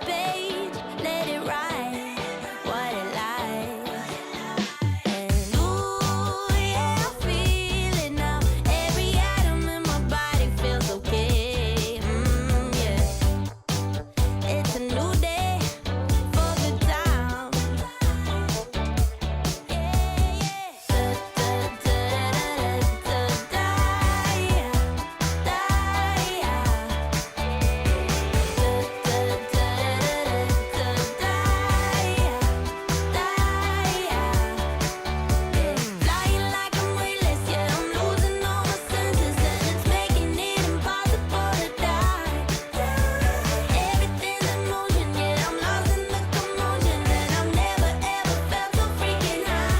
page, let it write what it likes. And ooh, yeah, I feel it now. Every atom in my body feels okay. Yeah. It's a new day for good time. Yeah, yeah. Flying like I'm weightless, yeah, I'm losing all my senses, and it's making it impossible to die. Everything's in motion, yeah, I'm lost in the commotion, and I've never ever felt so freaking high.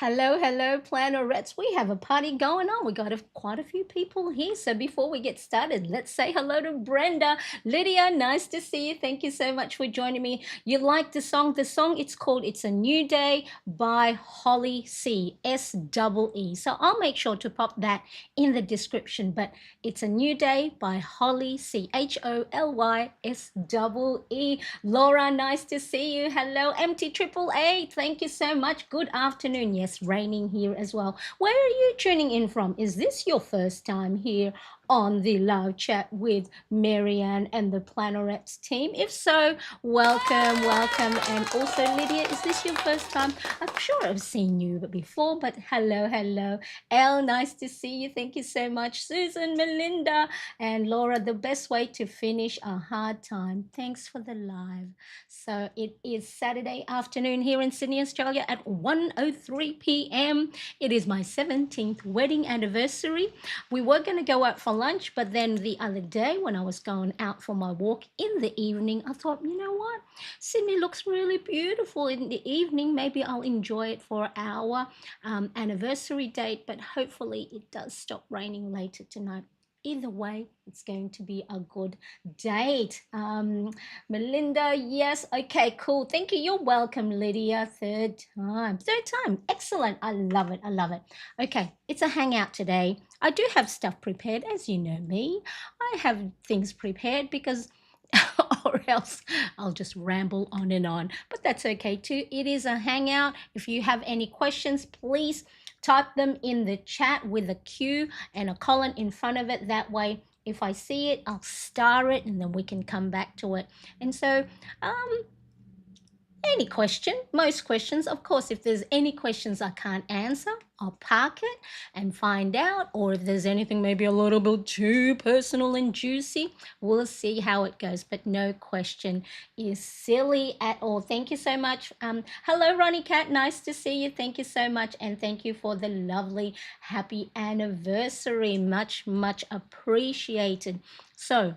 Hello, hello, Plannerettes. We have a party going on. We got quite a few people here. So before we get started, let's say hello to Brenda. Lydia, nice to see you. Thank you so much for joining me. You like the song? The song, it's called It's a New Day by Holly C. S-double-E. So I'll make sure to pop that in the description. But It's a New Day by Holly C. Hollys-E. Laura, nice to see you. Hello, MT888. Thank you so much. Good afternoon. Yes, raining here as well. Where are you tuning in from? Is this your first time here on the live chat with Marianne and the Plannerettes team? If so, welcome, welcome. And also, Lydia, is this your first time? I'm sure I've seen you before, but hello, hello. Elle, nice to see you. Thank you so much. Susan, Melinda, and Laura, the best way to finish a hard time. Thanks for the live. So it is Saturday afternoon here in Sydney, Australia at 1:03 p.m. It is my 17th wedding anniversary. We were going to go out for lunch, but then the other day when I was going out for my walk in the evening, I thought, you know what? Sydney looks really beautiful in the evening. Maybe I'll enjoy it for our anniversary date, but hopefully it does stop raining later tonight. Either way, it's going to be a good date. Melinda, yes. Okay, cool. Thank you. You're welcome, Lydia. Third time. Third time. Excellent. I love it. I love it. Okay, it's a hangout today. I do have stuff prepared, as you know me. I have things prepared because or else I'll just ramble on and on. But that's okay too. It is a hangout. If you have any questions, please type them in the chat with a Q and a colon in front of it. That way, if I see it, I'll star it and then we can come back to it. And so, any question, most questions, of course, if there's any questions I can't answer, I'll park it and find out. Or if there's anything maybe a little bit too personal and juicy, we'll see how it goes. But no question is silly at all. Thank you so much. Hello, Ronnie Cat. Nice to see you. Thank you so much. And thank you for the lovely happy anniversary. Much, much appreciated. So,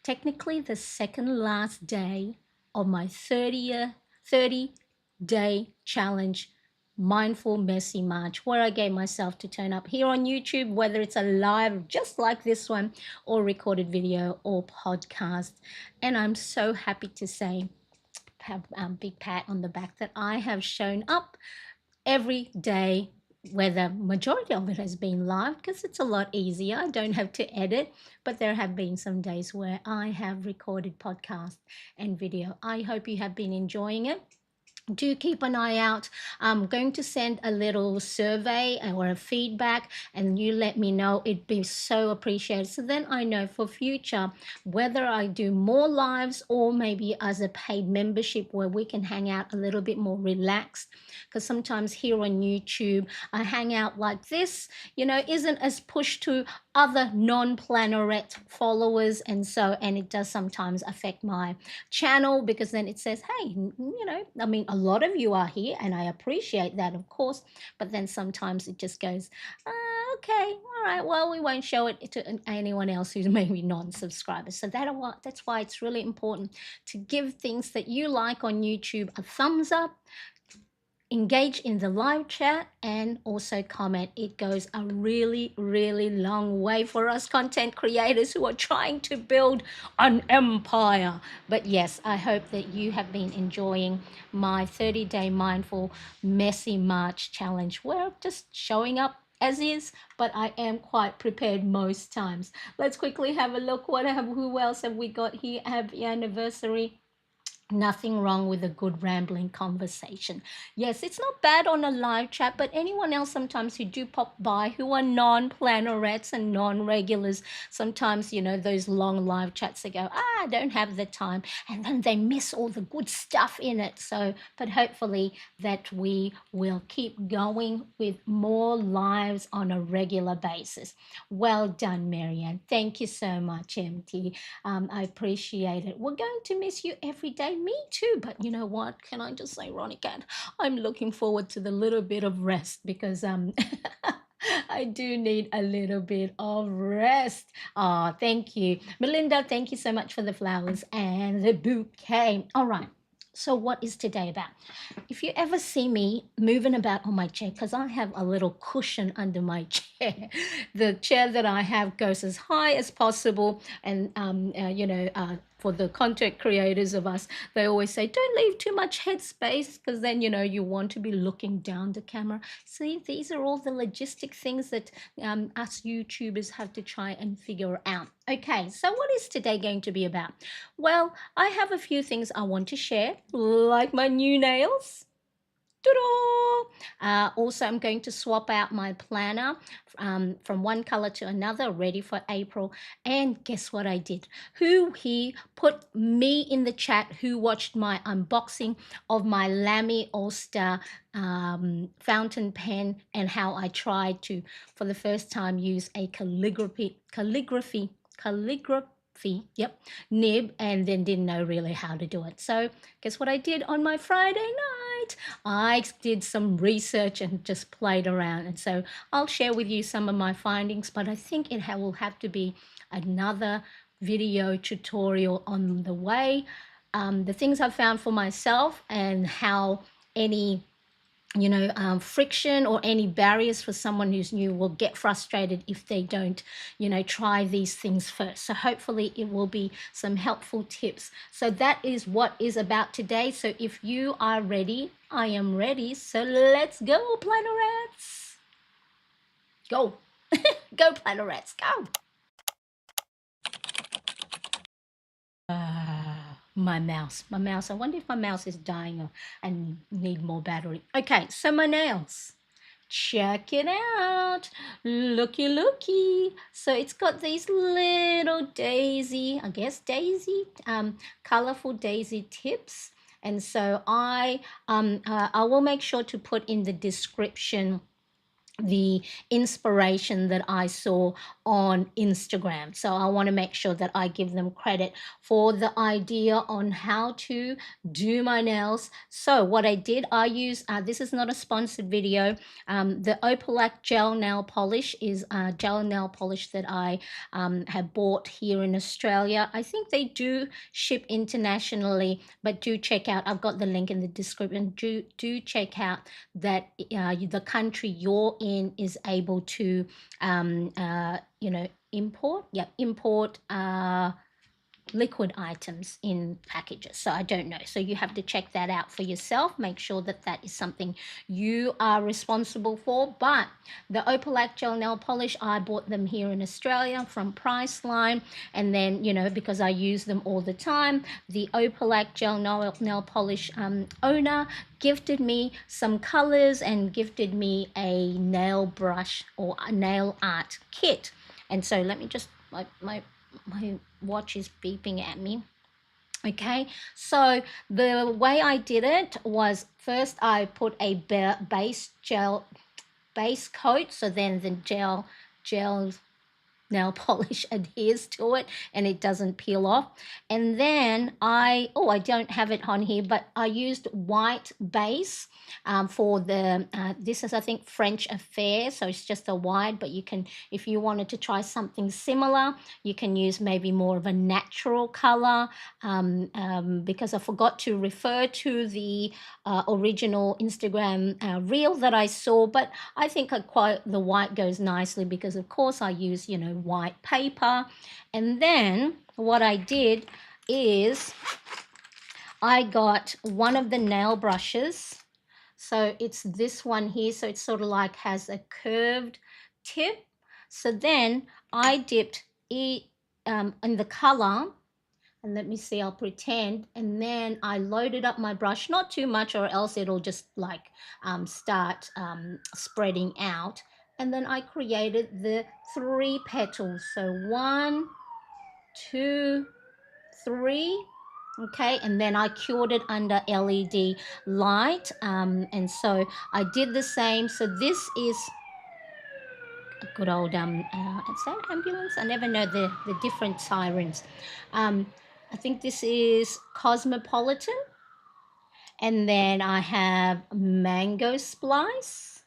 technically the second last day of my 30-day challenge, Mindful Messy March, where I gave myself to turn up here on YouTube, whether it's a live just like this one or recorded video or podcast. And I'm so happy to say, big pat on the back, that I have shown up every day, whether majority of it has been live because it's a lot easier. I don't have to edit, but there have been some days where I have recorded podcast and video. I hope you have been enjoying it. Do keep an eye out. I'm going to send a little survey or a feedback, and you let me know. It'd be so appreciated. So then I know for future whether I do more lives or maybe as a paid membership where we can hang out a little bit more relaxed. Because sometimes here on YouTube, a hangout like this, isn't as pushed to other non-Plannerette followers, and it does sometimes affect my channel because then it says, hey, a lot of you are here and I appreciate that, of course, but then sometimes it just goes, okay, all right, well, we won't show it to anyone else who's maybe non-subscribers. So that's why it's really important to give things that you like on YouTube a thumbs up, engage in the live chat and also comment. It goes a really, really long way for us content creators who are trying to build an empire. But yes, I hope that you have been enjoying my 30-day mindful messy March challenge. We're just showing up as is, but I am quite prepared most times. Let's quickly have a look. Who else have we got here? Happy anniversary. Nothing wrong with a good rambling conversation. Yes, it's not bad on a live chat, but anyone else sometimes who do pop by who are non-plannerettes and non-regulars, sometimes, those long live chats, they go, I don't have the time. And then they miss all the good stuff in it. So, but hopefully that we will keep going with more lives on a regular basis. Well done, Marianne. Thank you so much, MT. I appreciate it. We're going to miss you every day. Me too. But you know what? Can I just say, Ronica, I'm looking forward to the little bit of rest because I do need a little bit of rest. Oh, thank you. Melinda, thank you so much for the flowers and the bouquet. All right. So what is today about? If you ever see me moving about on my chair, because I have a little cushion under my chair, the chair that I have goes as high as possible. And, for the content creators of us, they always say, don't leave too much headspace because then, you want to be looking down the camera. See, these are all the logistic things that us YouTubers have to try and figure out. Okay, so what is today going to be about? Well, I have a few things I want to share, like my new nails. Also, I'm going to swap out my planner from one color to another, ready for April. And guess what I did? Who here put me in the chat who watched my unboxing of my Lamy All-Star fountain pen and how I tried to, for the first time, use a calligraphy nib, and then didn't know really how to do it. So guess what I did on my Friday night? I did some research and just played around, and so I'll share with you some of my findings, but I think it will have to be another video tutorial on the way, the things I've found for myself and how any friction or any barriers for someone who's new will get frustrated if they don't, try these things first. So hopefully it will be some helpful tips. So that is what is about today. So if you are ready, I am ready. So let's go, Plannerettes. Go. Go, Plannerettes. Go. My mouse. I wonder if my mouse is dying and need more battery. Okay, so my nails. Check it out. Looky. So it's got these little daisy, colorful daisy tips. And so I will make sure to put in the description the inspiration that I saw on Instagram. So I want to make sure that I give them credit for the idea on how to do my nails. So what I did, I use, this is not a sponsored video. The Opalac gel nail polish is a gel nail polish that I have bought here in Australia. I think they do ship internationally, but do check out, I've got the link in the description. Do check out that the country you're in is able to import liquid items in packages. So I don't know. So you have to check that out for yourself. Make sure that that is something you are responsible for. But the Opalac gel nail polish, I bought them here in Australia from Priceline. And then, because I use them all the time, the Opalac gel nail polish owner gifted me some colors and gifted me a nail brush or a nail art kit. And so let me just, my watch is beeping at me. Okay, so the way I did it was first I put a base coat, so then the gel nail polish adheres to it and it doesn't peel off. And then I don't have it on here, but I used white base for the this is, I think, French Affair, so it's just a white, but you can, if you wanted to try something similar, you can use maybe more of a natural color, because I forgot to refer to the original Instagram reel that I saw, but I think quite the white goes nicely because of course I use, white paper. And then what I did is I got one of the nail brushes. So it's this one here. So it's sort of like has a curved tip. So then I dipped it in the color, and let me see, I'll pretend, and then I loaded up my brush, not too much or else it'll just like start spreading out. And then I created the 3 petals. So 1, 2, 3. Okay, and then I cured it under LED light, and so I did the same. So this is a good old is that ambulance? I never know the different sirens. I think this is Cosmopolitan, and then I have Mango Splice,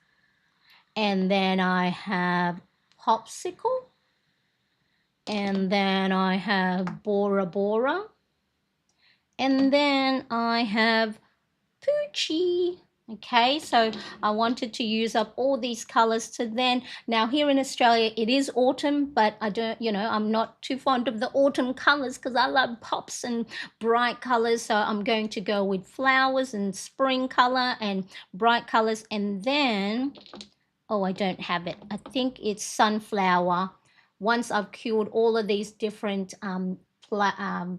and then I have Popsicle, and then I have Bora Bora, and then I have Poochie. Okay, so I wanted to use up all these colors to then, now here in Australia it is autumn, but I don't, I'm not too fond of the autumn colors because I love pops and bright colors. So I'm going to go with flowers and spring color and bright colors. And then, oh, I don't have it. I think it's sunflower. Once I've cured all of these different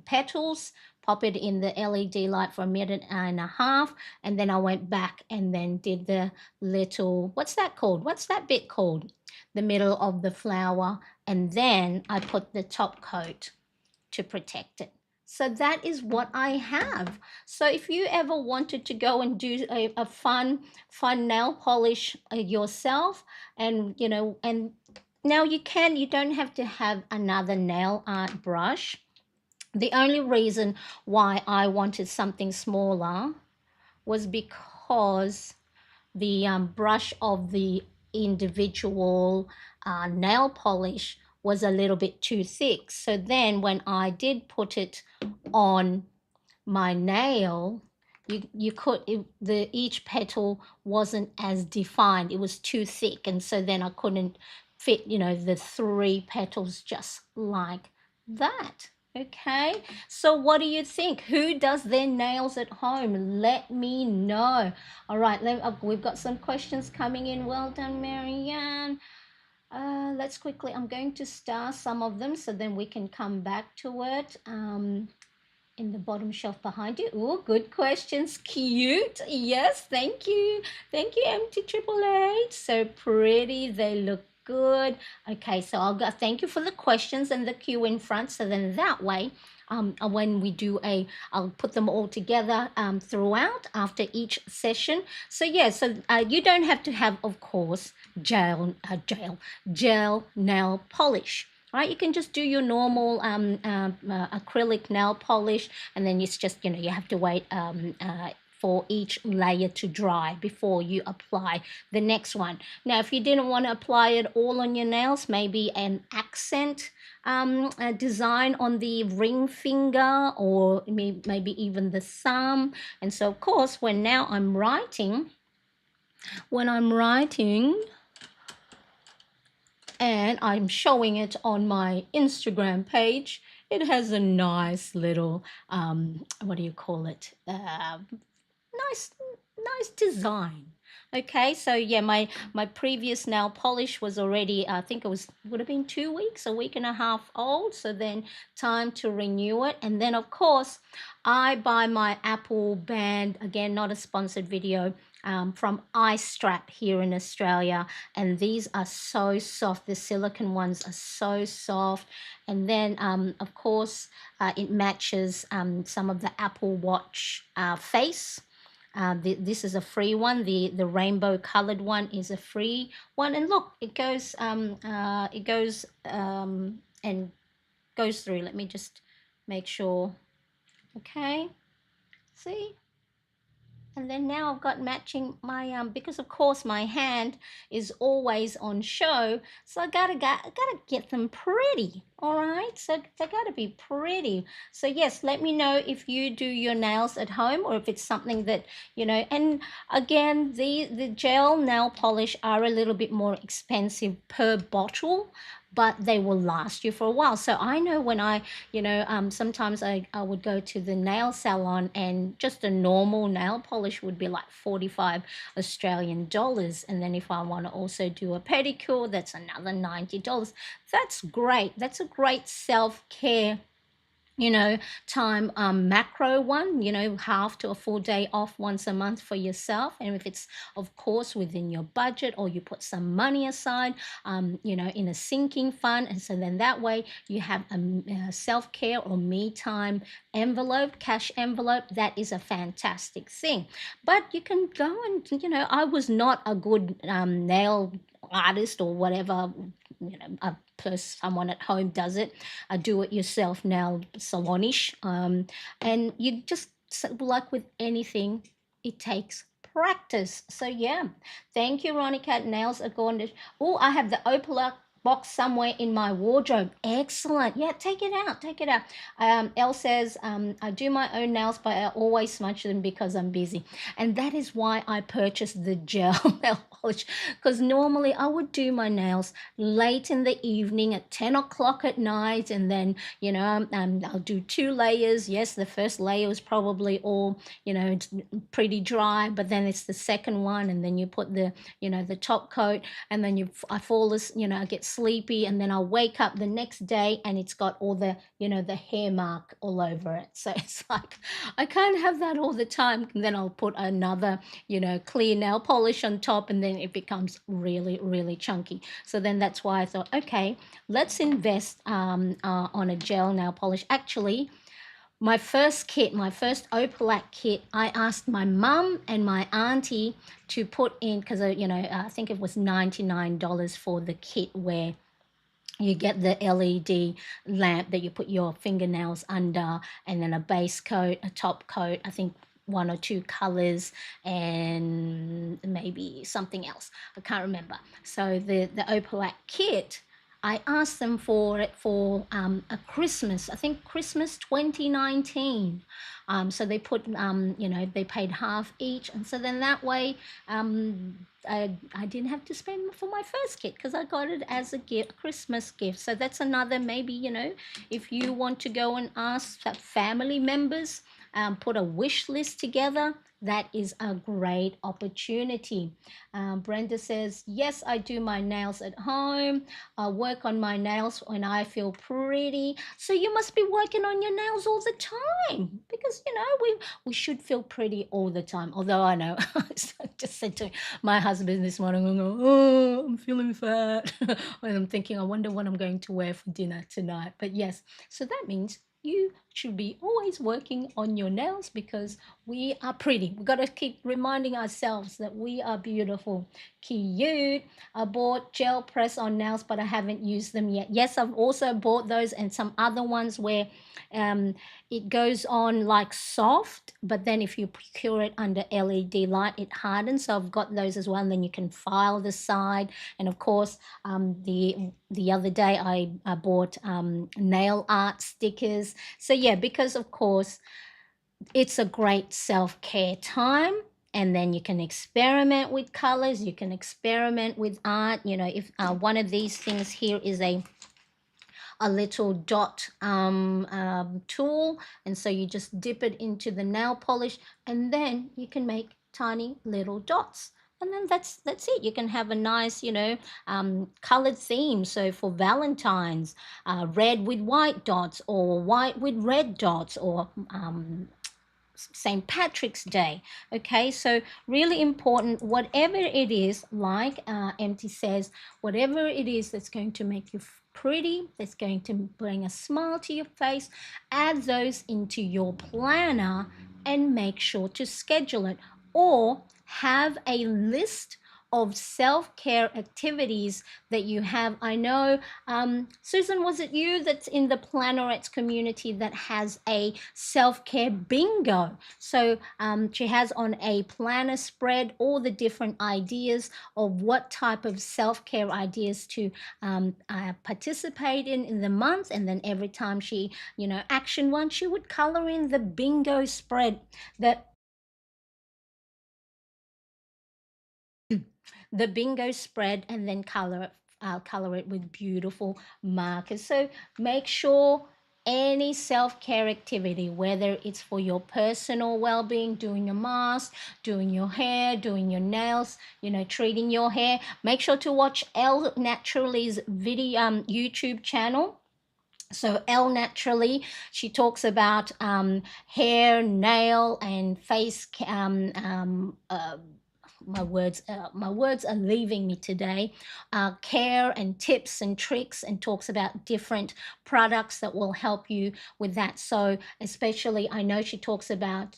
petals, pop it in the LED light for a minute and a half, and then I went back and then did the little, what's that called? What's that bit called? The middle of the flower, and then I put the top coat to protect it. So that is what I have. So if you ever wanted to go and do a fun nail polish yourself, and and now you can, you don't have to have another nail art brush. The only reason why I wanted something smaller was because the brush of the individual nail polish was a little bit too thick. So then when I did put it on my nail, you could, each petal wasn't as defined. It was too thick, and so then I couldn't fit the 3 petals just like that. Okay, so what do you think? Who does their nails at home? Let me know. All right, we've got some questions coming in. Well done, Marianne. Let's quickly, I'm going to star some of them so then we can come back to it. In the bottom shelf behind you. Oh, good questions. Cute. Yes, thank you. Thank you, MT888. So pretty. They look good. Okay, so I'll go. Thank you for the questions and the cue in front. So then that way, when we do I'll put them all together throughout after each session. So yeah, so you don't have to have, of course, gel nail polish. Right, you can just do your normal acrylic nail polish, and then it's just, you have to wait for each layer to dry before you apply the next one. Now, if you didn't want to apply it all on your nails, maybe an accent design on the ring finger, or maybe even the thumb. And so, of course, when I'm writing, and I'm showing it on my Instagram page, it has a nice little what do you call it, nice design. Okay, so yeah, my previous nail polish was already, I think would have been 2 weeks, a week and a half old. So then time to renew it. And then of course I buy my Apple band, again, not a sponsored video, from Ice Strap here in Australia, and these are so soft. The silicone ones are so soft. And then of course it matches some of the Apple Watch face. This is a free one. The rainbow colored one is a free one. And look, it goes and goes through. Let me just make sure. Okay, see? And then now I've got matching my because of course my hand is always on show, so I gotta get them pretty. All right, so they gotta be pretty. So yes, let me know if you do your nails at home or if it's something that you know. And again, the gel nail polish are a little bit more expensive per bottle, but they will last you for a while. So I know when sometimes I would go to the nail salon and just a normal nail polish would be like 45 Australian dollars. And then if I want to also do a pedicure, that's another $90. That's great. That's a great self-care time macro one, half to a full day off once a month for yourself. And if it's of course within your budget, or you put some money aside in a sinking fund, and so then that way you have a self-care or me time envelope, cash envelope. That is a fantastic thing. But you can go and I was not a good nail artist or whatever, a person, someone at home does it, a do-it-yourself nail salonish, and you just like with anything, it takes practice. So yeah, thank you, Ronica. Nails are going to. Oh, I have the Opala box somewhere in my wardrobe. Excellent. Yeah, take it out. Take it out. Elle says, I do my own nails, but I always smudge them because I'm busy. And that is why I purchased the gel nail polish, because normally I would do my nails late in the evening at 10 o'clock at night, and then I'll do 2 layers. Yes, the first layer was probably all it's pretty dry, but then it's the second one, and then you put the top coat, and then I fall this, I get sleepy, and then I'll wake up the next day and it's got all the hair mark all over it. So it's like I can't have that all the time. And then I'll put another clear nail polish on top, and then it becomes really, really chunky. So then that's why I thought, okay, let's invest on a gel nail polish. Actually, my first kit, my first Opalac kit, I asked my mum and my auntie to put in, because I think it was $99 for the kit, where you get the LED lamp that you put your fingernails under, and then a base coat, a top coat, I think 1 or 2 colors, and maybe something else. I can't remember. So the Opalac kit, I asked them for it for a Christmas, I think Christmas 2019. So they put, they paid half each. And so then that way I didn't have to spend for my first kit, because I got it as a gift, Christmas gift. So that's another, maybe, if you want to go and ask family members, put a wish list together, that is a great opportunity. Brenda says, yes, I do my nails at home. I work on my nails when I feel pretty. So you must be working on your nails all the time, because we should feel pretty all the time. Although I know, I just said to my husband this morning, I'm feeling fat. And I'm thinking, I wonder what I'm going to wear for dinner tonight. But yes, so that means you should be always working on your nails, because we are pretty. We've got to keep reminding ourselves that we are beautiful. Cute. I bought gel press on nails, but I haven't used them yet. Yes, I've also bought those and some other ones where it goes on like soft, but then if you procure it under LED light, it hardens. So I've got those as well, and then you can file the side. And of course, the other day I bought nail art stickers. So yeah, because of course it's a great self-care time, and then you can experiment with colors, you can experiment with art. If one of these things here is a little dot tool, and so you just dip it into the nail polish, and then you can make tiny little dots. And then that's it. You can have a nice, colored theme. So for Valentine's, red with white dots, or white with red dots, or St. Patrick's Day. Okay, so really important, whatever it is, like MT says, whatever it is that's going to make you pretty, that's going to bring a smile to your face, add those into your planner and make sure to schedule it. or have a list of self-care activities that you have. I know, Susan, was it you that's in the Plannerettes community that has a self-care bingo? So she has on a planner spread all the different ideas of what type of self-care ideas to participate in the month, and then every time she, action one, she would color in the bingo spread that the bingo spread, and then color it with beautiful markers. So make sure any self-care activity, whether it's for your personal well-being, doing your mask, doing your hair, doing your nails, treating your hair, make sure to watch Elle Naturally's video YouTube channel. So Elle Naturally, she talks about hair, nail, and face my words are leaving me today, care and tips and tricks, and talks about different products that will help you with that. So especially, I know she talks about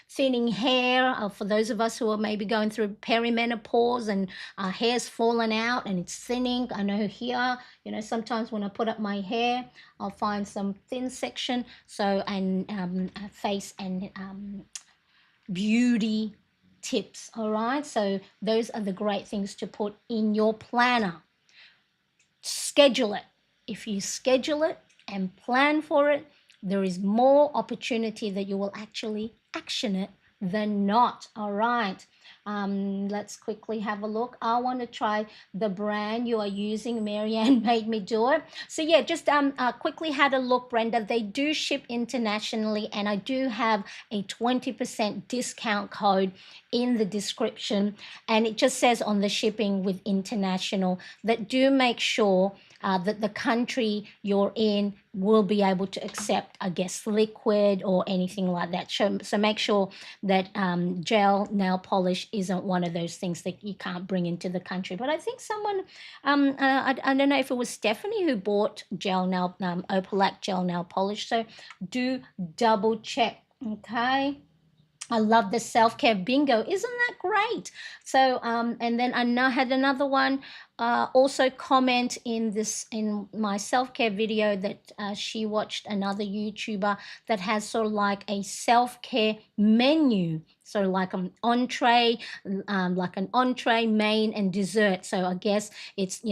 thinning hair, for those of us who are maybe going through perimenopause and our hair's fallen out and it's thinning. I know here, sometimes when I put up my hair, I'll find some thin section. So, and face and beauty tips. All right, so those are the great things to put in your planner. Schedule it. If you schedule it and plan for it, there is more opportunity that you will actually action it than not. All right, let's quickly have a look. I want to try the brand you are using. Marianne made me do it. So yeah, just quickly had a look, Brenda. They do ship internationally, and I do have a 20% discount code in the description, and it just says on the shipping with international that do make sure that the country you're in will be able to accept, I guess, liquid or anything like that. So make sure that gel nail polish isn't one of those things that you can't bring into the country. But I think someone, I don't know if it was Stephanie who bought gel nail, Opalac gel nail polish. So do double check, okay? I love the self-care bingo. Isn't that great? So, and then I had another one also comment in my self-care video that she watched another YouTuber that has sort of like a self-care menu. So like an entree, main, and dessert. So I guess it's,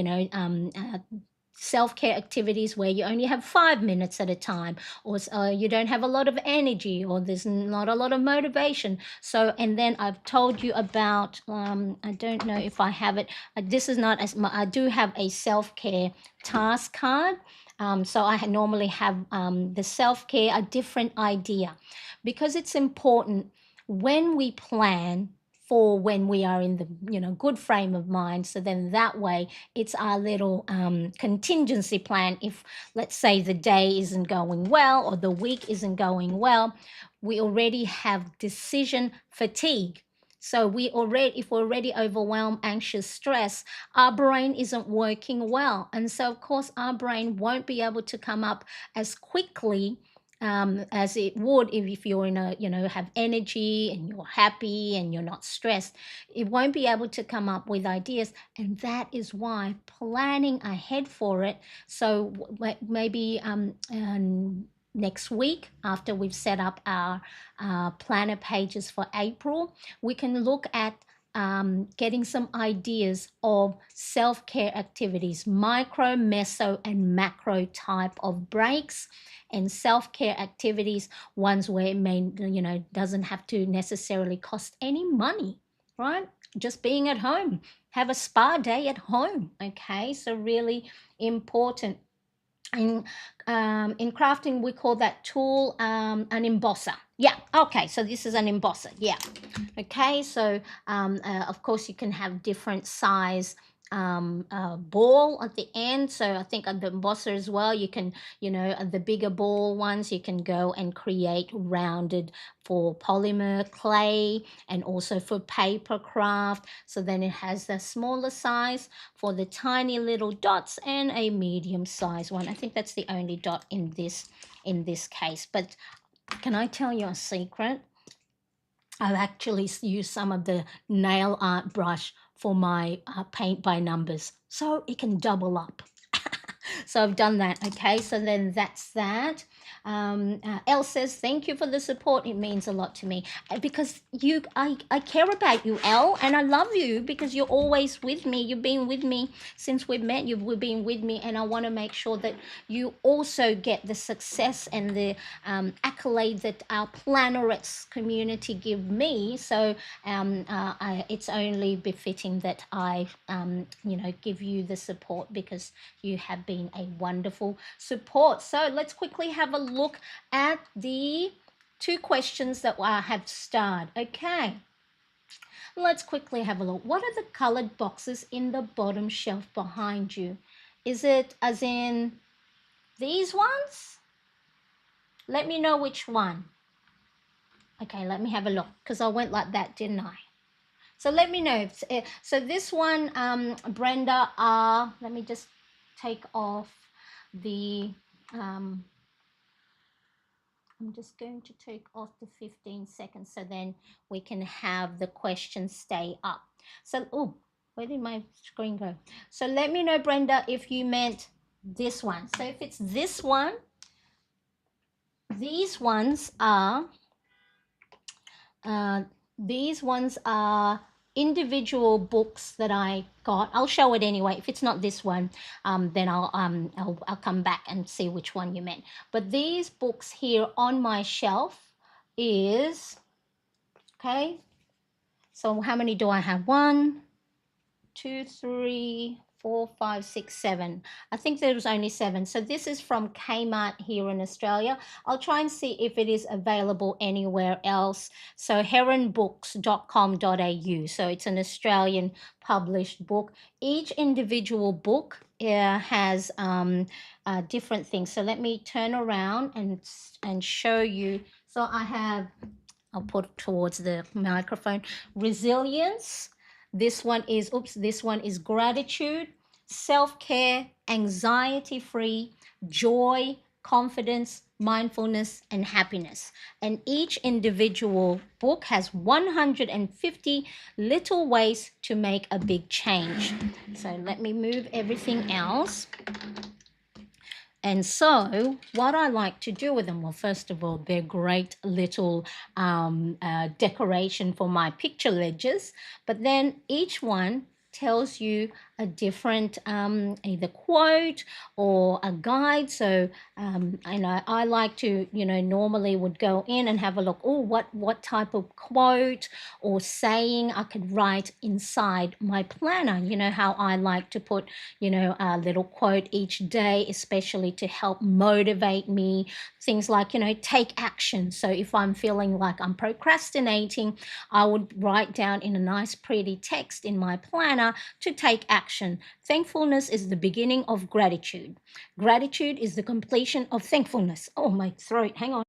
self-care activities where you only have 5 minutes at a time, or you don't have a lot of energy, or there's not a lot of motivation. So, and then I've told you about I don't know if I have it, this is not as I do have a self-care task card. So I normally have the self-care, a different idea, because it's important when we plan for when we are in the good frame of mind. So then that way it's our little contingency plan. If, let's say, the day isn't going well or the week isn't going well, we already have decision fatigue. So if we're already overwhelmed, anxious, stressed, our brain isn't working well, and so of course our brain won't be able to come up as quickly as it would if you're in have energy and you're happy and you're not stressed. It won't be able to come up with ideas, and that is why planning ahead for it. So maybe next week, after we've set up our planner pages for April, we can look at getting some ideas of self-care activities, micro, meso, and macro type of breaks, and self-care activities, ones where it may, doesn't have to necessarily cost any money, right? Just being at home, have a spa day at home, okay? So really important. In crafting, we call that tool an embosser. Yeah, okay, so this is an embosser. Yeah, okay, so of course you can have different size ball at the end. So I think on the embosser as well, you can, the bigger ball ones, you can go and create rounded for polymer clay and also for paper craft. So then it has the smaller size for the tiny little dots and a medium size one. I think that's the only dot in this case. But can I tell you a secret? I've actually used some of the nail art brush for my paint by numbers, so it can double up. So I've done that. Okay, so then that's that. Elle says, thank you for the support. It means a lot to me. Because I care about you, Elle, and I love you because you're always with me. You've been with me since we've met. You've been with me, and I want to make sure that you also get the success and the accolade that our Plannerettes community give me. So it's only befitting that I, give you the support because you have been a wonderful support. So let's quickly have a look at the 2 questions that I have starred. Okay, let's quickly have a look. What are the colored boxes in the bottom shelf behind you? Is it as in these ones? Let me know which one. Okay, let me have a look because I went like that, didn't I? So let me know. So this one, Brenda, let me just take off the, I'm just going to take off the 15 seconds so then we can have the question stay up. So, oh, where did my screen go? So let me know, Brenda, if you meant this one. So if it's this one, these ones are, uh, individual books that I got. I'll show it anyway. If it's not this one, then I'll come back and see which one you meant. But these books here on my shelf is, okay. So how many do I have? 1, 2, 3, 4, 5, 6, 7. I think there was only 7. So this is from Kmart here in Australia. I'll try and see if it is available anywhere else. So heronbooks.com.au. So it's an Australian published book. Each individual book has different things. So let me turn around and show you. So I have, I'll put towards the microphone, resilience. This one is gratitude, self-care, anxiety-free, joy, confidence, mindfulness, and happiness. And each individual book has 150 little ways to make a big change. So let me move everything else. And so what I like to do with them, well, first of all, they're great little decoration for my picture ledgers, but then each one tells you a different either quote or a guide. So I like to, normally would go in and have a look, oh, what type of quote or saying I could write inside my planner. You know how I like to put, a little quote each day, especially to help motivate me. Things like, take action. So if I'm feeling like I'm procrastinating, I would write down in a nice pretty text in my planner to take action. Thankfulness is the beginning of gratitude. Gratitude is the completion of thankfulness. Oh, my throat, hang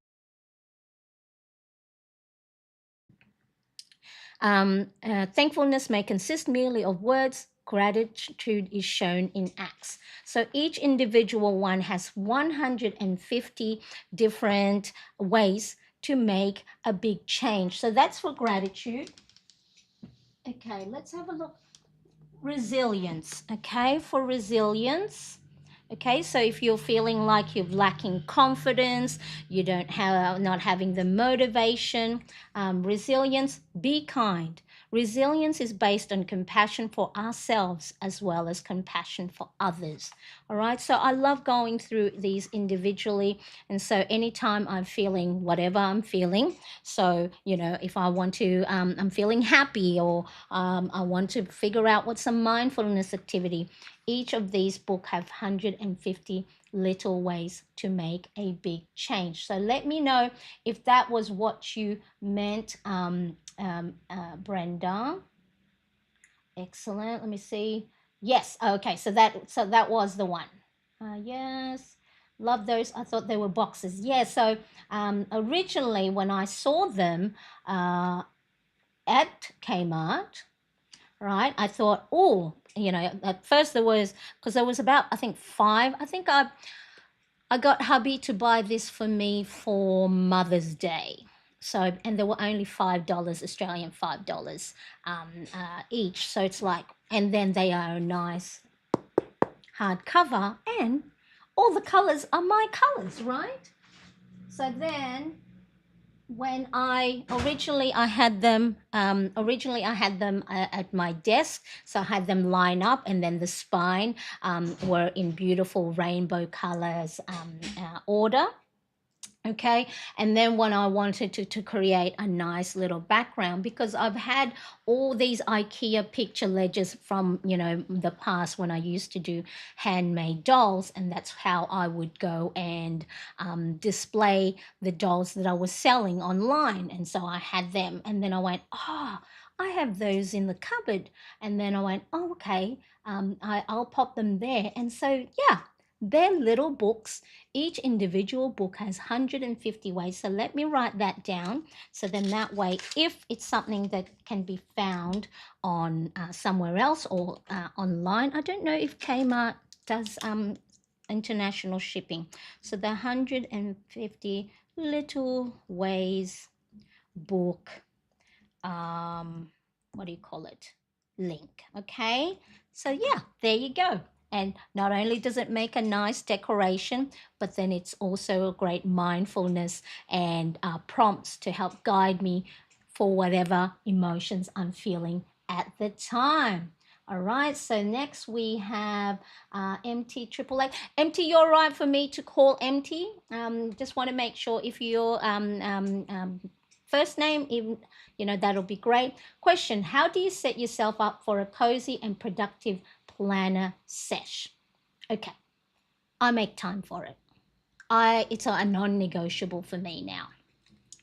on. Thankfulness may consist merely of words. Gratitude is shown in acts. So each individual one has 150 different ways to make a big change. So that's for gratitude. Okay, let's have a look. Resilience. Okay, for resilience. Okay, so if you're feeling like you're lacking confidence, you don't have not having the motivation, resilience, be kind. Resilience is based on compassion for ourselves as well as compassion for others. All right, so I love going through these individually. And so anytime I'm feeling whatever I'm feeling, so, if I want to, I'm feeling happy or I want to figure out what's a mindfulness activity, each of these books have 150 little ways to make a big change. So let me know if that was what you meant, Brenda. Excellent. Let me see. Yes. Okay. So that was the one. Yes. Love those. I thought they were boxes. Yeah. So originally when I saw them at Kmart, right, I thought, oh, at first there was, because there was about, I think 5. I think I got hubby to buy this for me for Mother's Day. So, and they were only $5 Australian, $5 each. So it's like, and then they are a nice hardcover, and all the colors are my colors, right? So then when I had them at my desk, so I had them line up, and then the spine were in beautiful rainbow colors order. Okay, and then when I wanted to create a nice little background, because I've had all these IKEA picture ledgers from, you know, the past when I used to do handmade dolls, and that's how I would go and display the dolls that I was selling online. And so I had them, and then I went, oh, I have those in the cupboard. And then I went, oh, okay, I'll pop them there. And so, yeah, they're little books. Each individual book has 150 ways. So let me write that down. So then that way, if it's something that can be found on somewhere else or online, I don't know if Kmart does international shipping. So the 150 little ways book, what do you call it? Link. Okay. So yeah, there you go. And not only does it make a nice decoration, but then it's also a great mindfulness and prompts to help guide me for whatever emotions I'm feeling at the time. All right, so next we have MT Triple A. MT, you're right for me to call MT. Just want to make sure if your first name, even, you know, that'll be great. Question: how do you set yourself up for a cozy and productive planner sesh? Okay, I make time for it. It's a non-negotiable for me now.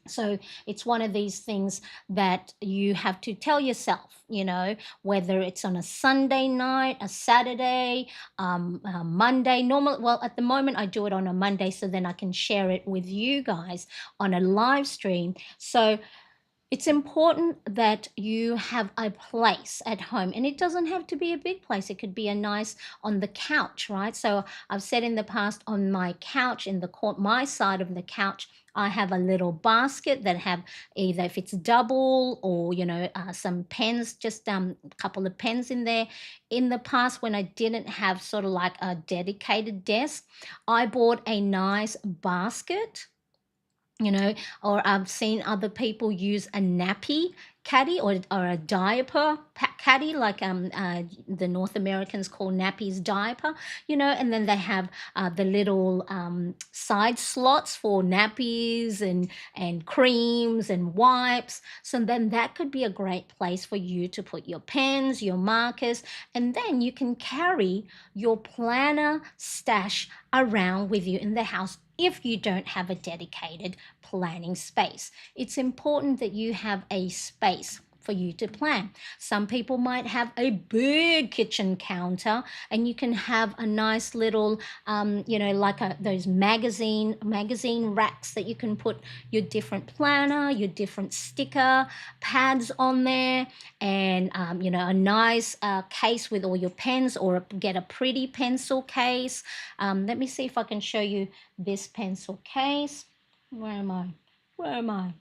So it's one of these things that you have to tell yourself, you know, whether it's on a Sunday night, a Saturday, a Monday. Well, at the moment I do it on a Monday, so then I can share it with you guys on a live stream. So it's important that you have a place at home, and it doesn't have to be a big place. It could be a nice on the couch, right? So I've said in the past, on my couch, in the my side of the couch, I have a little basket that have either, if it's double, or, you know, some pens, just a couple of pens in there. In the past, when I didn't have sort of like a dedicated desk, I bought a nice basket, you know, or I've seen other people use a nappy caddy, or a diaper caddy, like the North Americans call nappies diaper, you know, and then they have the little side slots for nappies and creams and wipes. So then that could be a great place for you to put your pens, your markers, and then you can carry your planner stash around with you in the house if you don't have a dedicated planning space. It's important that you have a space for you to plan. Some people might have a big kitchen counter, and you can have a nice little, you know, like those magazine racks that you can put your different planner, your different sticker pads on there, and you know, a nice case with all your pens, or get a pretty pencil case. Let me see if I can show you this pencil case. Where am I? Where am I?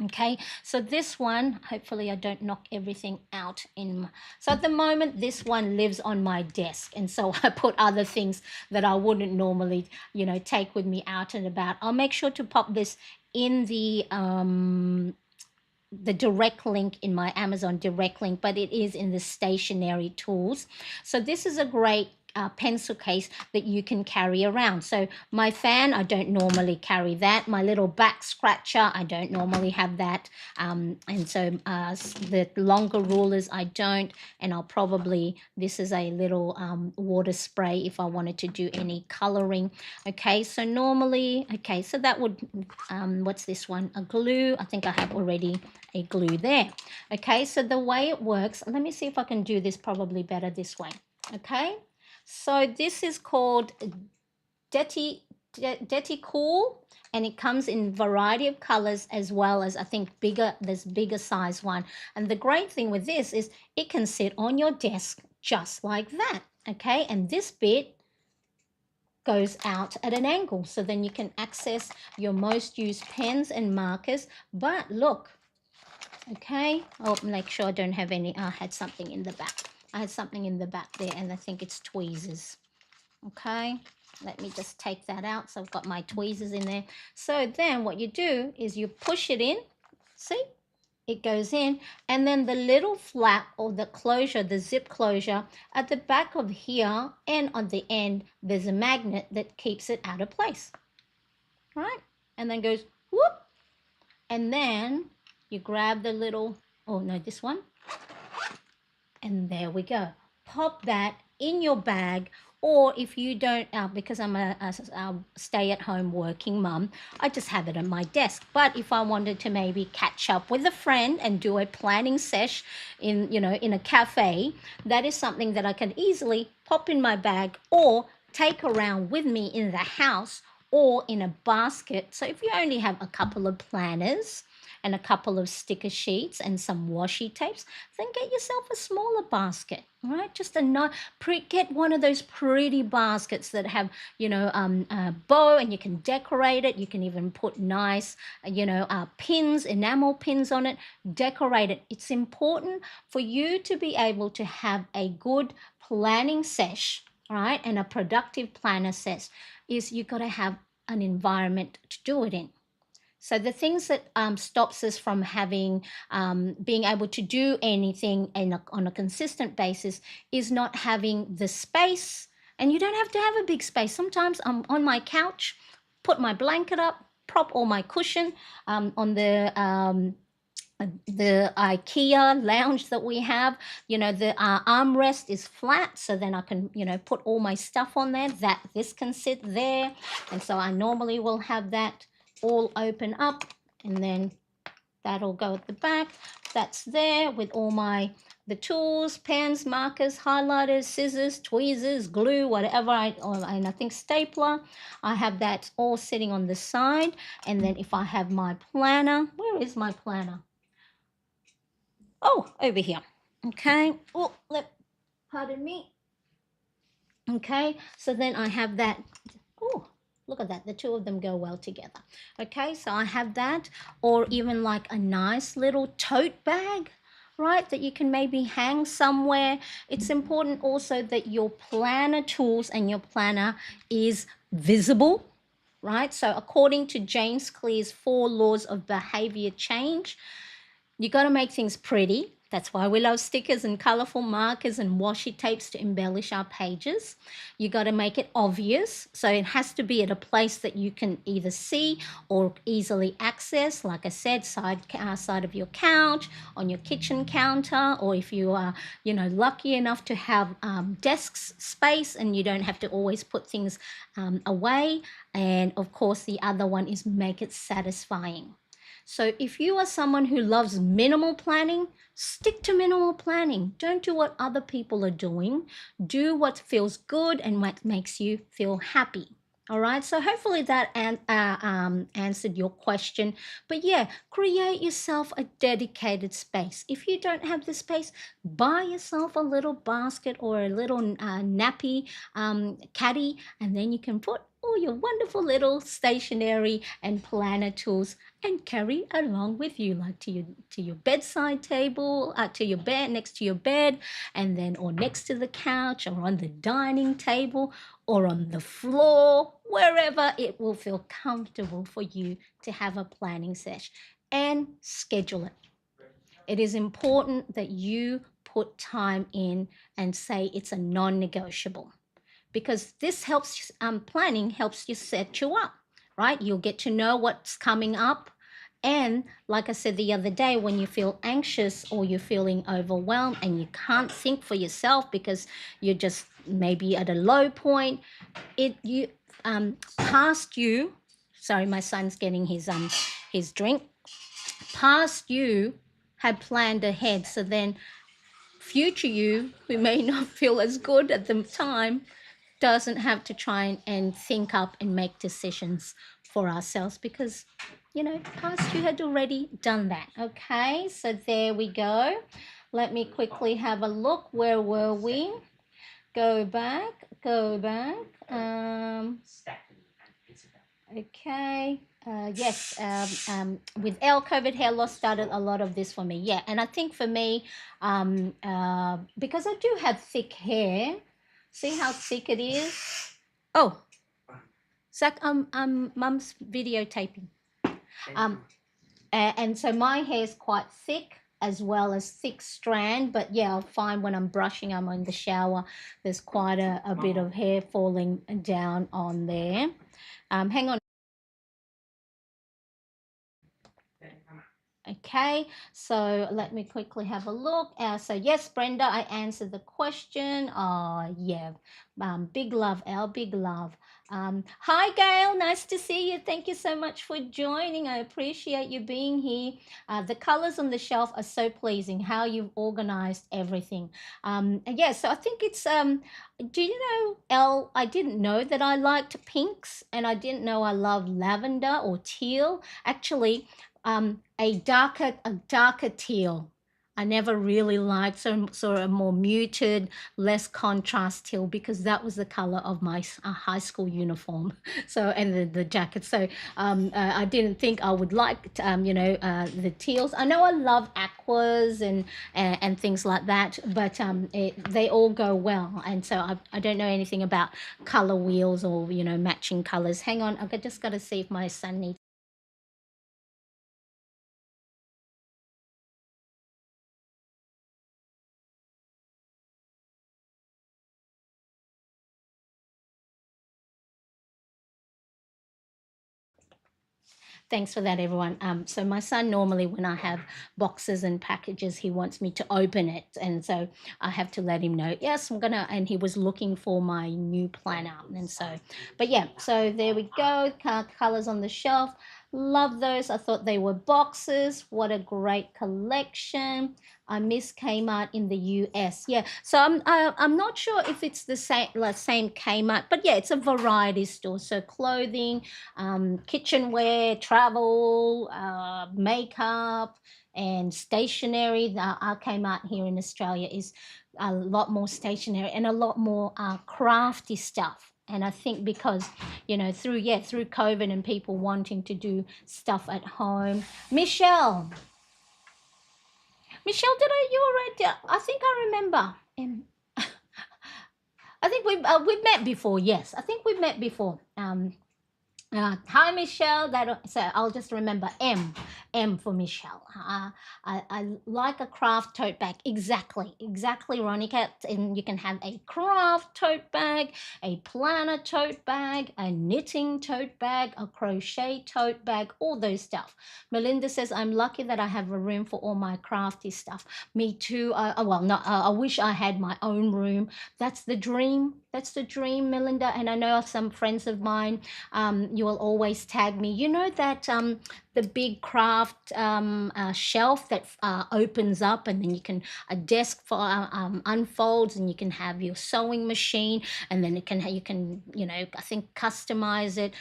Okay, so this one, hopefully I don't knock everything out so at the moment this one lives on my desk, and so I put other things that I wouldn't normally, you know, take with me out and about. I'll make sure to pop this in the direct link in my Amazon direct link, but it is in the stationery tools. So this is a great pencil case that you can carry around. So my fan, I don't normally carry that. My little back scratcher, I don't normally have that. And so the longer rulers, I don't. And I'll probably, this is a little water spray if I wanted to do any coloring. Okay, so normally, okay, so that would, what's this one? A glue. I think I have already a glue there. Okay, so the way it works, let me see if I can do this probably better this way. Okay, so this is called Detti Cool, and it comes in variety of colors, as well as, I think, bigger, there's bigger size one. And the great thing with this is it can sit on your desk just like that. Okay, and this bit goes out at an angle. So then you can access your most used pens and markers. But look, okay, I'll make sure I don't have any. I had something in the back. I had something in the back there, and I think it's tweezers. Okay, let me just take that out. So I've got my tweezers in there. So then what you do is you push it in. See, it goes in, and then the little flap or the closure, the zip closure at the back of here and on the end, there's a magnet that keeps it out of place, right? And then goes whoop, and then you grab the little, oh no, this one, and there we go. Pop that in your bag, or if you don't, because I'm a stay-at-home working mum, I just have it on my desk. But if I wanted to maybe catch up with a friend and do a planning sesh in, in a cafe, that is something that I can easily pop in my bag or take around with me in the house or in a basket. So if you only have a couple of planners and a couple of sticker sheets and some washi tapes, then get yourself a smaller basket, right? Just get one of those pretty baskets that have, a bow, and you can decorate it. You can even put nice, pins, enamel pins on it, decorate it. It's important for you to be able to have a good planning sesh, right? And a productive planner sesh is you got to have an environment to do it in. So the things that stops us from having being able to do anything on a consistent basis is not having the space. And you don't have to have a big space. Sometimes I'm on my couch, put my blanket up, prop all my cushion on the IKEA lounge that we have. The armrest is flat, so then I can, put all my stuff on there. This can sit there, and so I normally will have that all open up, and then that'll go at the back. That's there with all the tools, pens, markers, highlighters, scissors, tweezers, glue, whatever, and I think stapler. I have that all sitting on the side. And then if I have my planner, where is my planner? Oh, over here. Okay. Oh, pardon me. Okay, so then I have that. Oh, look at that. The two of them go well together. Okay, so I have that, or even like a nice little tote bag, right, that you can maybe hang somewhere. It's important also that your planner tools and your planner is visible, right? So according to James Clear's 4 laws of behavior change, you got to make things pretty. That's why we love stickers and colorful markers and washi tapes to embellish our pages. You got to make it obvious. So it has to be at a place that you can either see or easily access. Like I said, side of your couch, on your kitchen counter, or if you are, lucky enough to have desk space and you don't have to always put things away. And of course, the other one is make it satisfying. So if you are someone who loves minimal planning, stick to minimal planning. Don't do what other people are doing. Do what feels good and what makes you feel happy. All right, so hopefully that answered your question. But yeah, create yourself a dedicated space. If you don't have the space, buy yourself a little basket or a little nappy caddy, and then you can put all your wonderful little stationery and planner tools and carry along with you, like to your bedside table, to your bed, next to your bed, and then or next to the couch or on the dining table or on the floor, wherever it will feel comfortable for you to have a planning sesh, and schedule it. It is important that you put time in and say it's a non-negotiable, because this helps, planning helps you set you up, right? You'll get to know what's coming up. And like I said the other day, when you feel anxious or you're feeling overwhelmed and you can't think for yourself because you're just maybe at a low point, sorry, my son's getting his drink. Past you had planned ahead, so then future you, who may not feel as good at the time, doesn't have to try and think up and make decisions for ourselves, because past you had already done that. Okay, so there we go. Let me quickly have a look. Where were we? Go back. go back. Okay. Yes. With COVID hair loss started a lot of this for me. Yeah, and I think for me, because I do have thick hair. See how thick it is. Oh, Zach, Mum's videotaping. Um, and so my hair is quite thick as well as thick strand, but yeah, I'll find when I'm brushing, I'm in the shower, there's quite a bit of hair falling down on there. Hang on. Okay, so let me quickly have a look. So yes, Brenda, I answered the question. Yeah, big love, Al, big love. Hi, Gail, nice to see you. Thank you so much for joining. I appreciate you being here. The colors on the shelf are so pleasing. How you've organized everything. And yeah, so I think it's. Do you know, Elle? I didn't know that I liked pinks, and I didn't know I love lavender or teal. Actually, a darker teal. I never really liked some sort of more muted, less contrast teal because that was the color of my high school uniform. So and the jacket. So I didn't think I would like the teals. I know I love aquas and things like that, but they all go well. And so I don't know anything about color wheels or matching colors. Hang on, I've just got to see if my son needs. Thanks for that, everyone. So my son normally, when I have boxes and packages, he wants me to open it, and so I have to let him know. Yes, I'm gonna. And he was looking for my new planner, and so, but yeah. So there we go. Colors on the shelf. Love those. I thought they were boxes. What a great collection. I miss Kmart in the US. Yeah. So I'm not sure if it's the same Kmart, but yeah, it's a variety store. So clothing, kitchenware, travel, makeup, and stationery. Our Kmart here in Australia is a lot more stationery and a lot more crafty stuff. And I think because through COVID and people wanting to do stuff at home. Michelle, did I you already? I think I remember. I think we've met before. Yes, I think we've met before. Hi, Michelle. So I'll just remember M for Michelle. I like a craft tote bag. Exactly, Ronica. And you can have a craft tote bag, a planner tote bag, a knitting tote bag, a crochet tote bag, all those stuff. Melinda says, I'm lucky that I have a room for all my crafty stuff. Me too. Well, no, I wish I had my own room. That's the dream. That's the dream, Melinda. And I know some friends of mine, you will always tag me. You know that the big craft shelf that opens up, and then you can a desk for unfolds, and you can have your sewing machine, and then you can I think customize it.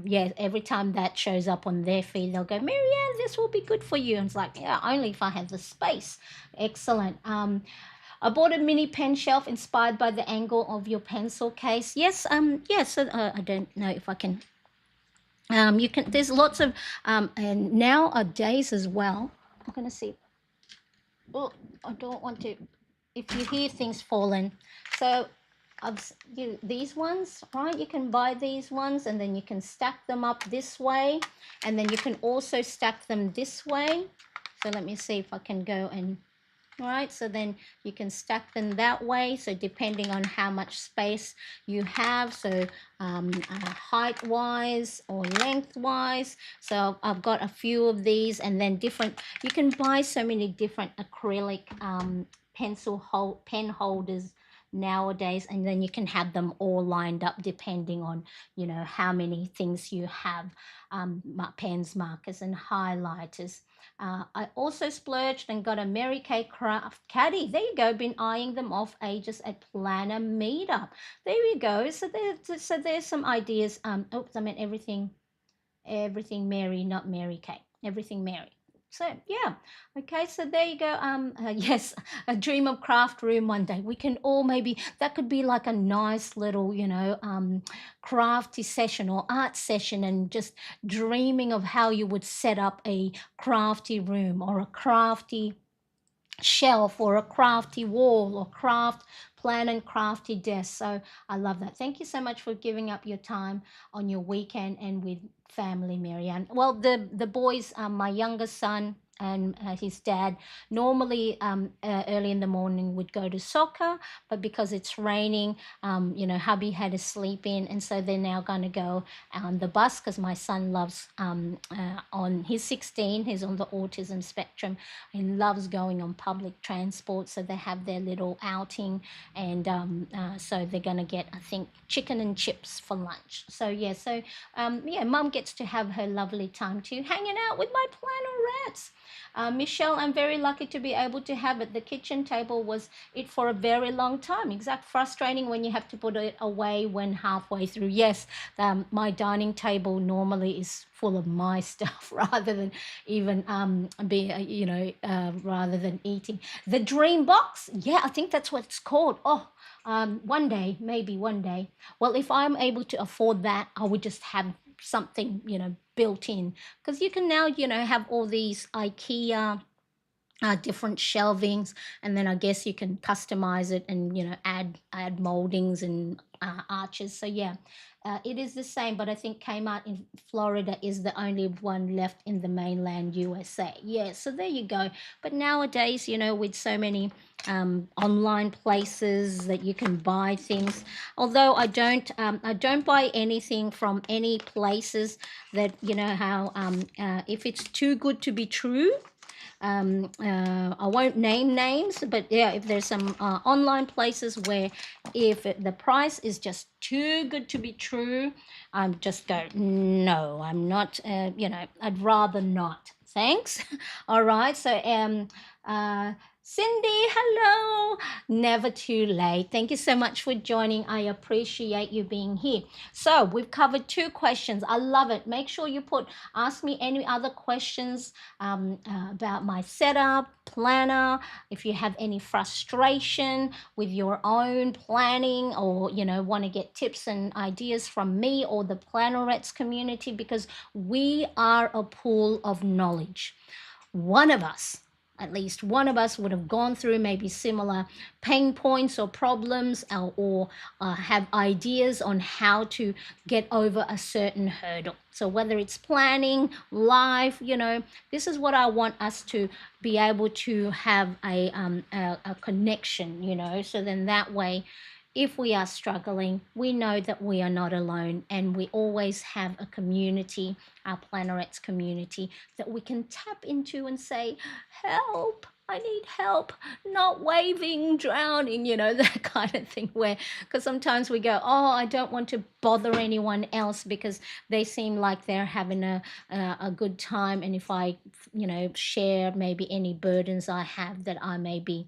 Yeah, every time that shows up on their feed, they'll go, Marianne, this will be good for you. And it's like, yeah, only if I have the space. Excellent. I bought a mini pen shelf inspired by the angle of your pencil case. Yes, yes. I don't know if I can. You can. There's lots of and nowadays as well. I'm gonna see. Oh, I don't want to. If you hear things falling, so these ones, right? You can buy these ones, and then you can stack them up this way, and then you can also stack them this way. So let me see if I can go and. Right, so then you can stack them that way. So depending on how much space you have, so height wise or length wise. So I've got a few of these, and then different. You can buy so many different acrylic pen holders nowadays, and then you can have them all lined up depending on how many things you have, pens, markers, and highlighters. I also splurged and got a Mary Kay craft caddy. There you go. Been eyeing them off ages at Planner Meetup. There you go. So there's some ideas. Oops, I meant everything Mary, not Mary Kay. Everything Mary. So yeah, okay. So there you go. Yes, a dream of craft room one day. We can all maybe that could be like a nice little, crafty session or art session, and just dreaming of how you would set up a crafty room or a crafty shelf or a crafty wall or craft plan and crafty desk. So I love that. Thank you so much for giving up your time on your weekend and with family, Marianne. Well, the boys, my youngest son and his dad, normally early in the morning would go to soccer, but because it's raining, hubby had to sleep in, and so they're now going to go on the bus because my son loves on he's 16, he's on the autism spectrum. He loves going on public transport, so they have their little outing, and so they're going to get, I think, chicken and chips for lunch. So yeah, mum gets to have her lovely time too, hanging out with my plannerettes. Michelle, I'm very lucky to be able to have it. The kitchen table was it for a very long time. Exact frustrating when you have to put it away when halfway through. Yes, my dining table normally is full of my stuff rather than even rather than eating. The dream box, yeah, I think that's what it's called. Oh, one day, maybe one day. Well, if I'm able to afford that, I would just have something, built in, because you can now, have all these IKEA different shelvings, and then I guess you can customize it and add moldings and arches. So yeah, it is the same, but I think Kmart in Florida is the only one left in the mainland USA. Yeah, so there you go. But nowadays, with so many online places that you can buy things, although I don't buy anything from any places that how if it's too good to be true. I won't name names, but yeah, if there's some online places where if the price is just too good to be true, I'm just go, no, I'm not, I'd rather not. Thanks. All right. So, uh, Cindy, hello. Never too late. Thank you so much for joining. I appreciate you being here. So, we've covered two questions. I love it. Make sure you ask me any other questions about my setup, planner, if you have any frustration with your own planning, or want to get tips and ideas from me or the Plannerettes community, because we are a pool of knowledge. One of us, at least one of us, would have gone through maybe similar pain points or problems, or have ideas on how to get over a certain hurdle. So whether it's planning, life, this is what I want us to be able to have a connection, so then that way, if we are struggling, we know that we are not alone, and we always have a community, our Plannerettes community, that we can tap into and say, help, I need help, not waving, drowning, that kind of thing, where, because sometimes we go, oh, I don't want to bother anyone else because they seem like they're having a good time, and if I, share maybe any burdens I have, that I may be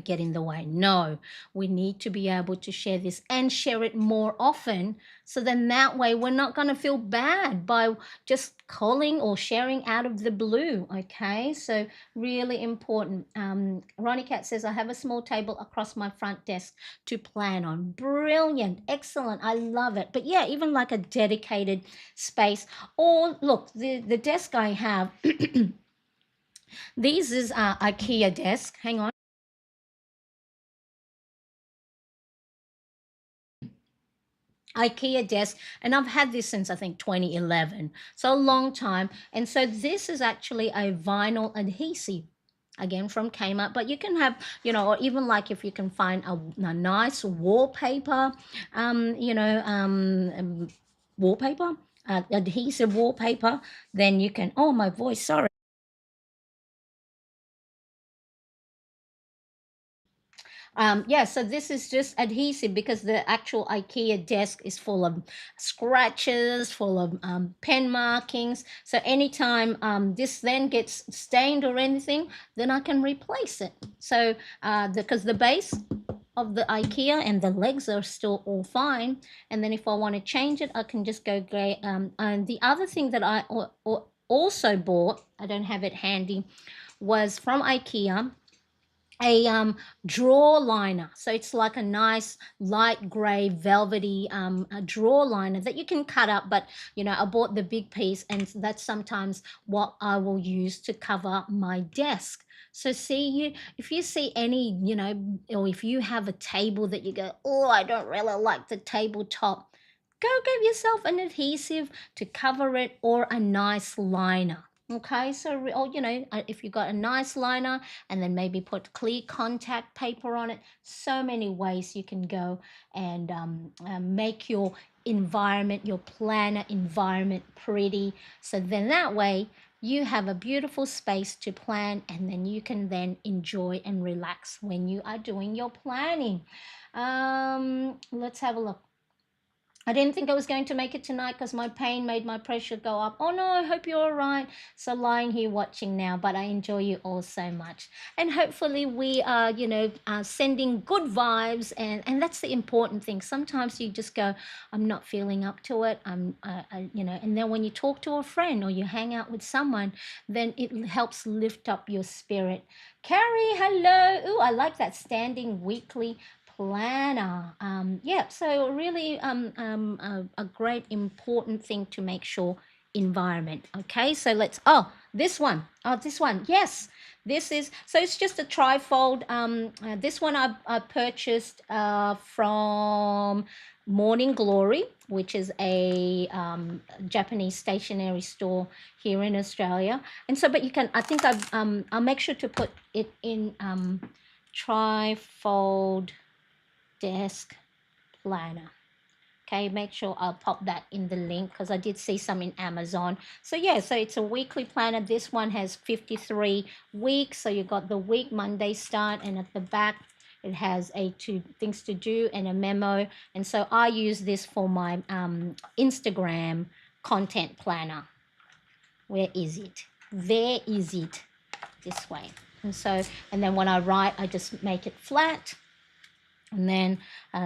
get in the way. No, we need to be able to share this and share it more often, so then that way we're not going to feel bad by just calling or sharing out of the blue. Okay, so really important. Ronnie Cat says, I have a small table across my front desk to plan on. Brilliant, excellent, I love it. But yeah, even like a dedicated space, or look, the desk I have these is IKEA desk. Hang on. IKEA desk, and I've had this since I think 2011, so a long time. And so this is actually a vinyl adhesive, again from Kmart, but you can have, or even like if you can find a nice wallpaper, wallpaper, adhesive wallpaper, then you can, oh, my voice, sorry. Yeah, so this is just adhesive because the actual IKEA desk is full of scratches, full of pen markings. So anytime this then gets stained or anything, then I can replace it. So because the base of the IKEA and the legs are still all fine, and then if I want to change it, I can just go grey. And the other thing that also bought, I don't have it handy, was from IKEA, a drawer liner. So it's like a nice light gray velvety a drawer liner that you can cut up, but you know, I bought the big piece, and that's sometimes what I will use to cover my desk. So see, you, if you see any, you know, or if you have a table that you go, oh, I don't really like the tabletop, go get yourself an adhesive to cover it, or a nice liner. Okay, so or you know, if you got a nice liner, and then maybe put clear contact paper on it. So many ways you can go and make your environment, your planner environment pretty. So then that way you have a beautiful space to plan, and then you can then enjoy and relax when you are doing your planning. Let's have a look. I didn't think I was going to make it tonight because my pain made my pressure go up. Oh no, I hope you're all right. So lying here watching now, but I enjoy you all so much. And hopefully we are, you know, sending good vibes, and that's the important thing. Sometimes you just go, I'm not feeling up to it. You know, and then when you talk to a friend or you hang out with someone, then it helps lift up your spirit. Carrie, hello. Ooh, I like that standing weekly planner. Yeah, so really a great important thing to make sure environment. Okay, so let's, oh, this one. Oh, this one. Yes, this is, so it's just a trifold. This one I purchased from Morning Glory, which is a Japanese stationery store here in Australia. And so, but you can, I think I'll make sure to put it in trifold desk planner. Okay, make sure I'll pop that in the link because I did see some in Amazon. So yeah, so it's a weekly planner. This one has 53 weeks. So you got the week Monday start, and at the back it has a two things to do and a memo. And so I use this for my Instagram content planner. Where is it? There is it. This way. And so, and then when I write, I just make it flat. And then,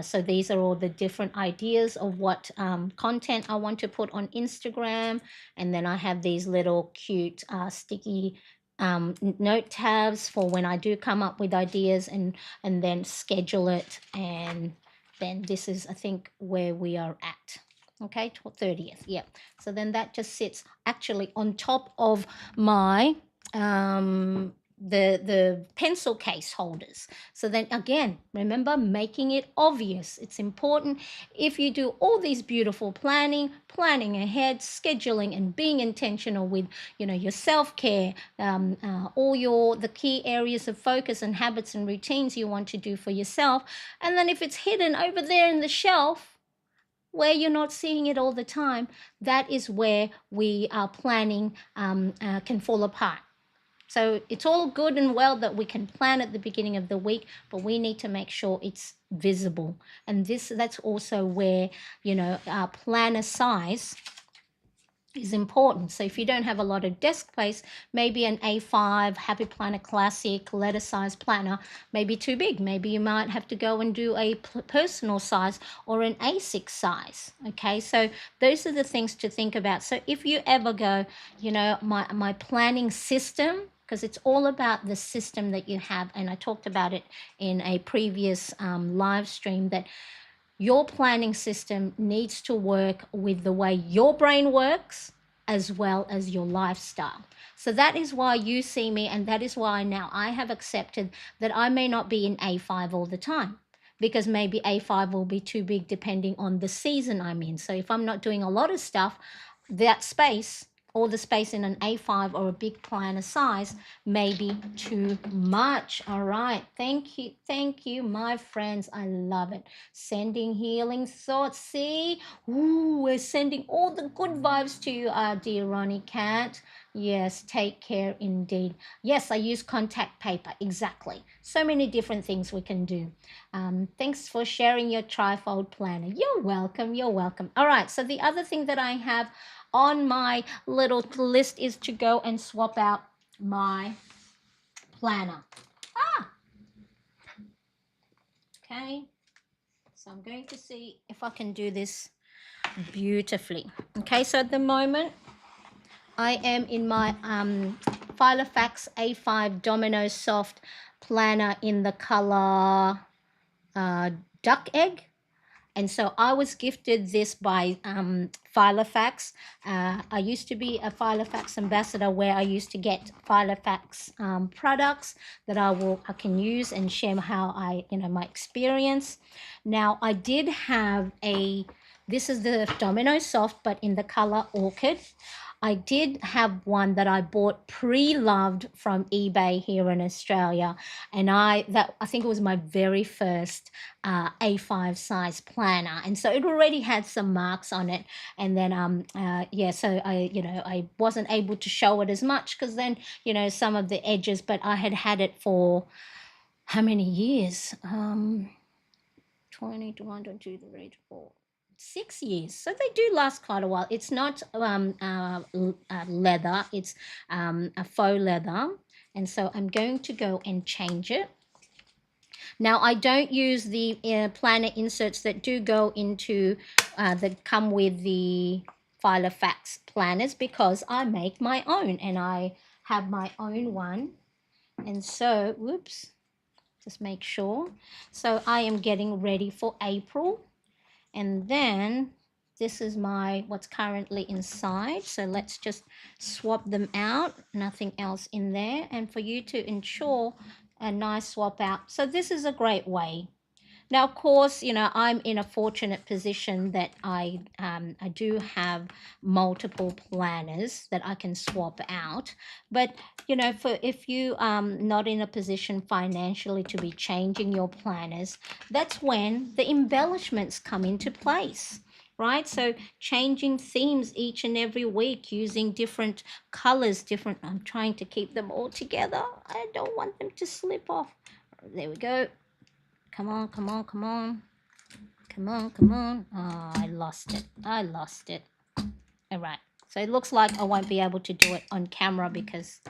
so these are all the different ideas of what content I want to put on Instagram. And then I have these little cute sticky note tabs for when I do come up with ideas, and then schedule it. And then this is, I think, where we are at. Okay, 30th. Yeah. So then that just sits actually on top of my the pencil case holders. So then again, remember, making it obvious. It's important. If you do all these beautiful planning ahead, scheduling, and being intentional with, you know, your self-care, all the key areas of focus and habits and routines you want to do for yourself, and then if it's hidden over there in the shelf where you're not seeing it all the time, that is where we are planning can fall apart. So it's all good and well that we can plan at the beginning of the week, but we need to make sure it's visible. And that's also where, you know, our planner size is important. So if you don't have a lot of desk space, maybe an A5 Happy Planner Classic letter size planner may be too big. Maybe you might have to go and do a personal size or an A6 size. Okay, so those are the things to think about. So if you ever go, you know, my planning system, because it's all about the system that you have, and I talked about it in a previous live stream, that your planning system needs to work with the way your brain works as well as your lifestyle. So that is why you see me, and that is why now I have accepted that I may not be in A5 all the time, because maybe A5 will be too big depending on the season I'm in. So if I'm not doing a lot of stuff, that space, or the space in an A5 or a big planner size, may be too much. All right, thank you, my friends. I love it. Sending healing thoughts. See, ooh, we're sending all the good vibes to you, dear Ronnie Cat. Yes, take care indeed. Yes, I use contact paper. Exactly. So many different things we can do. Thanks for sharing your trifold planner. You're welcome. You're welcome. All right, so the other thing that I have on my little list is to go and swap out my planner. Okay, so I'm going to see if I can do this beautifully. Okay, so at the moment I am in my Filofax A5 Domino Soft planner in the color duck egg. And so I was gifted this by Filofax. I used to be a Filofax ambassador where I used to get Filofax products that I can use and share how my experience. Now I did have this is the Domino Soft, but in the color orchid. I did have one that I bought pre-loved from eBay here in Australia, and I think it was my very first A5 size planner, and so it already had some marks on it. And then so I wasn't able to show it as much because then some of the edges, but I had it for how many years? 20, 21, 22, 23, 24. 6 years, so they do last quite a while. It's not leather, it's a faux leather, and so I'm going to go and change it. Now I don't use the planner inserts that do go into that come with the Filofax planners because I make my own and I have my own one. And so whoops, just make sure. So I am getting ready for April. And then this is what's currently inside. So let's just swap them out. Nothing else in there. And for you to ensure a nice swap out. So this is a great way. Now, of course, I'm in a fortunate position that I do have multiple planners that I can swap out. But, if you not in a position financially to be changing your planners, that's when the embellishments come into place. Right, so changing themes each and every week, using different colors, I'm trying to keep them all together. I don't want them to slip off. There we go. Come on, come on, come on. Come on, come on. Oh, I lost it. All right. So it looks like I won't be able to do it on camera because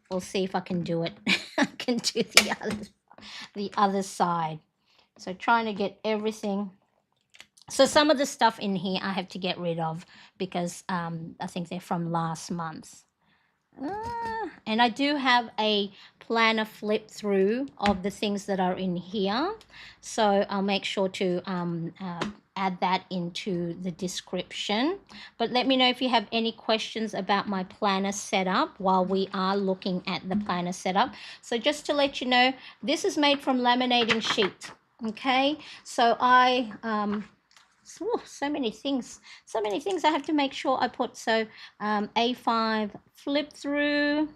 we'll see if I can do it. I can do the other side. So trying to get everything. So some of the stuff in here I have to get rid of because I think they're from last month. And I do have a planner flip through of the things that are in here, so I'll make sure to add that into the description. But let me know if you have any questions about my planner setup while we are looking at the planner setup. So just to let you know, this is made from laminating sheet. Okay, so so many things I have to make sure I put. So A5 flip through.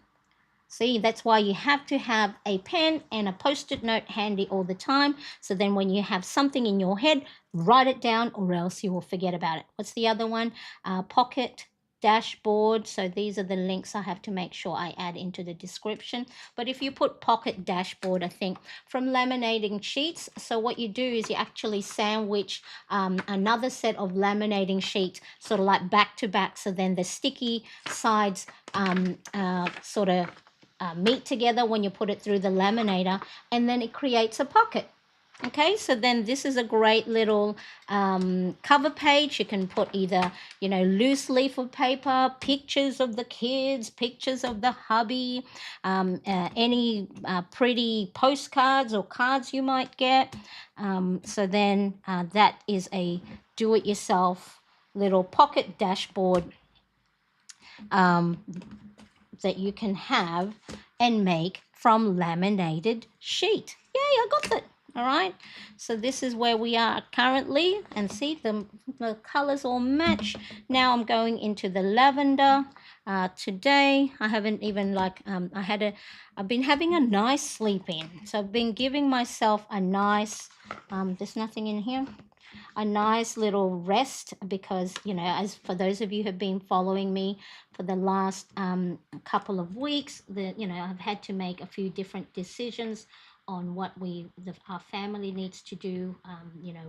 See, that's why you have to have a pen and a post-it note handy all the time, so then when you have something in your head, write it down or else you will forget about it. What's the other one? Pocket dashboard. So these are the links I have to make sure I add into the description. But if you put pocket dashboard, I think from laminating sheets, so what you do is you actually sandwich another set of laminating sheets sort of like back to back, so then the sticky sides sort of meet together when you put it through the laminator, and then it creates a pocket. Okay, so then this is a great little cover page. You can put either, loose leaf of paper, pictures of the kids, pictures of the hubby, any pretty postcards or cards you might get. So then that is a do-it-yourself little pocket dashboard that you can have and make from laminated sheet. Yay, I got that. All right, so this is where we are currently, and see the colors all match. Now I'm going into the lavender. Today I haven't even I've been having a nice sleep in, so I've been giving myself a nice there's nothing in here, a nice little rest, because as for those of you who have been following me for the last couple of weeks, I've had to make a few different decisions on what our family needs to do,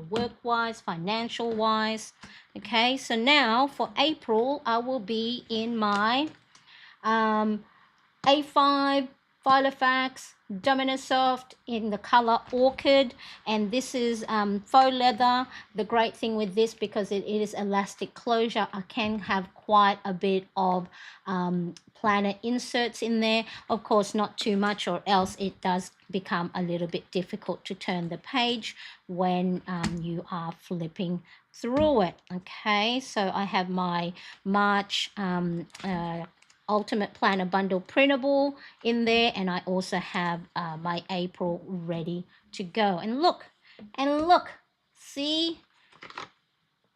work-wise, financial-wise. Okay, so now for April, I will be in my A5 Filofax, Domino Soft in the color Orchid, and this is faux leather. The great thing with this, because it is elastic closure, I can have quite a bit of planner inserts in there. Of course, not too much, or else it does become a little bit difficult to turn the page when you are flipping through it. Okay, so I have my March Ultimate Planner Bundle printable in there, and I also have my April ready to go. And look, see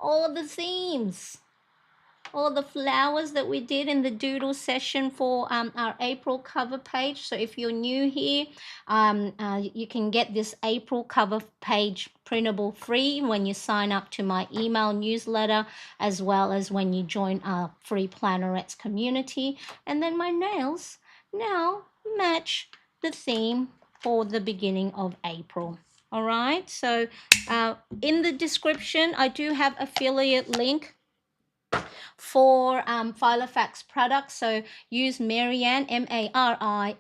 all the themes, all the flowers that we did in the doodle session for our April cover page. So if you're new here, you can get this April cover page printable free when you sign up to my email newsletter, as well as when you join our free Plannerettes community. And then my nails now match the theme for the beginning of April. All right, so in the description, I do have affiliate link for Filofax products. So use Marianne, Mariane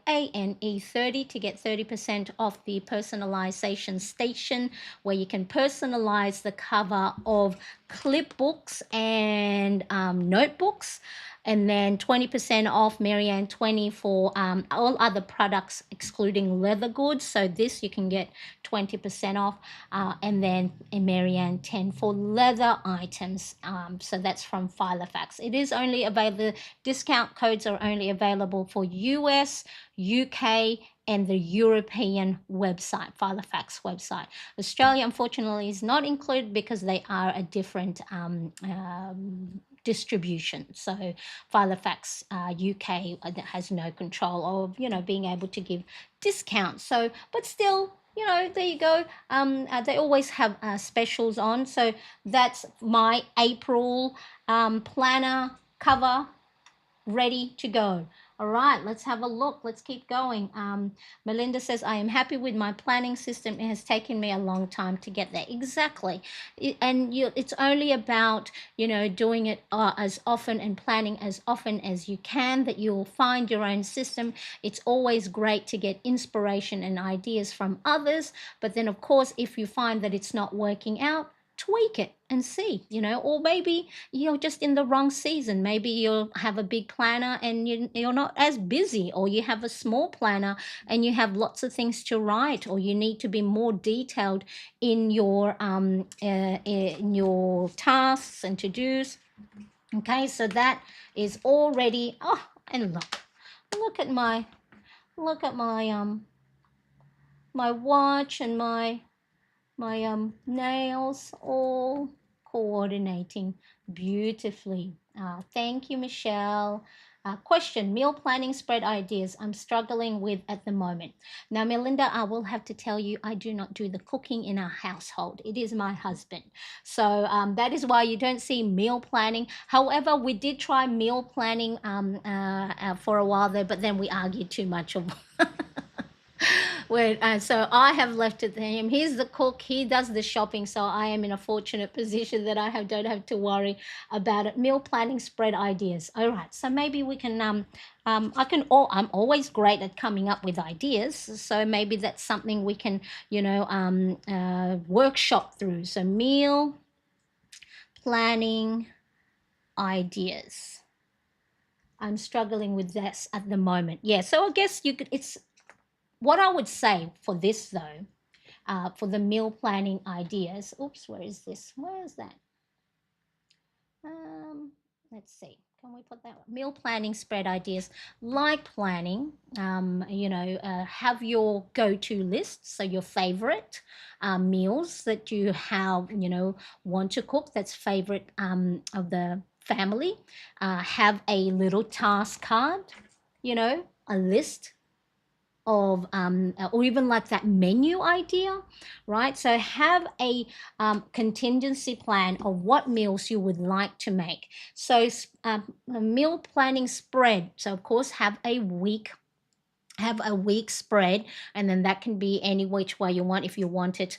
30 to get 30% off the personalization station, where you can personalize the cover of clipbooks and notebooks. And then 20% off Marianne 20 for all other products excluding leather goods. So this you can get 20% off, and then Marianne 10 for leather items. So that's from Filofax. It is only available, discount codes are only available for US, UK, and the European website, Filofax website. Australia, unfortunately, is not included because they are a different distribution. So Filofax UK has no control of, being able to give discounts. So, but still, there you go. They always have specials on. So that's my April planner cover ready to go. All right, let's have a look. Let's keep going. Melinda says, I am happy with my planning system. It has taken me a long time to get there. Exactly. It's only about, doing it as often and planning as often as you can, that you'll find your own system. It's always great to get inspiration and ideas from others. But then, of course, if you find that it's not working out, tweak it and see, or maybe you're just in the wrong season. Maybe you'll have a big planner and you're not as busy, or you have a small planner and you have lots of things to write, or you need to be more detailed in your tasks and to-dos. Okay, so that is already, and look at my my watch and my nails all coordinating beautifully. Thank you, Michelle. Question, meal planning spread ideas I'm struggling with at the moment. Now, Melinda, I will have to tell you, I do not do the cooking in our household. It is my husband. So that is why you don't see meal planning. However, we did try meal planning for a while there, but then we argued too much of so I have left it to him. He's the cook. He does the shopping. So I am in a fortunate position that I don't have to worry about it. Meal planning spread ideas. All right. So maybe we can. I'm always great at coming up with ideas. So maybe that's something we can, workshop through. So meal planning ideas. I'm struggling with this at the moment. Yeah. So I guess you could. It's what I would say for this, though, for the meal planning ideas. Oops, where is this? Where is that? Let's see. Can we put that one? Meal planning spread ideas, like planning, have your go-to list. So your favorite meals that you have, want to cook, that's favorite of the family. Have a little task card, a list of or even like that menu idea, right? So have a contingency plan of what meals you would like to make. So a meal planning spread. So of course have a week have a week spread, and then that can be any which way you want. If you want it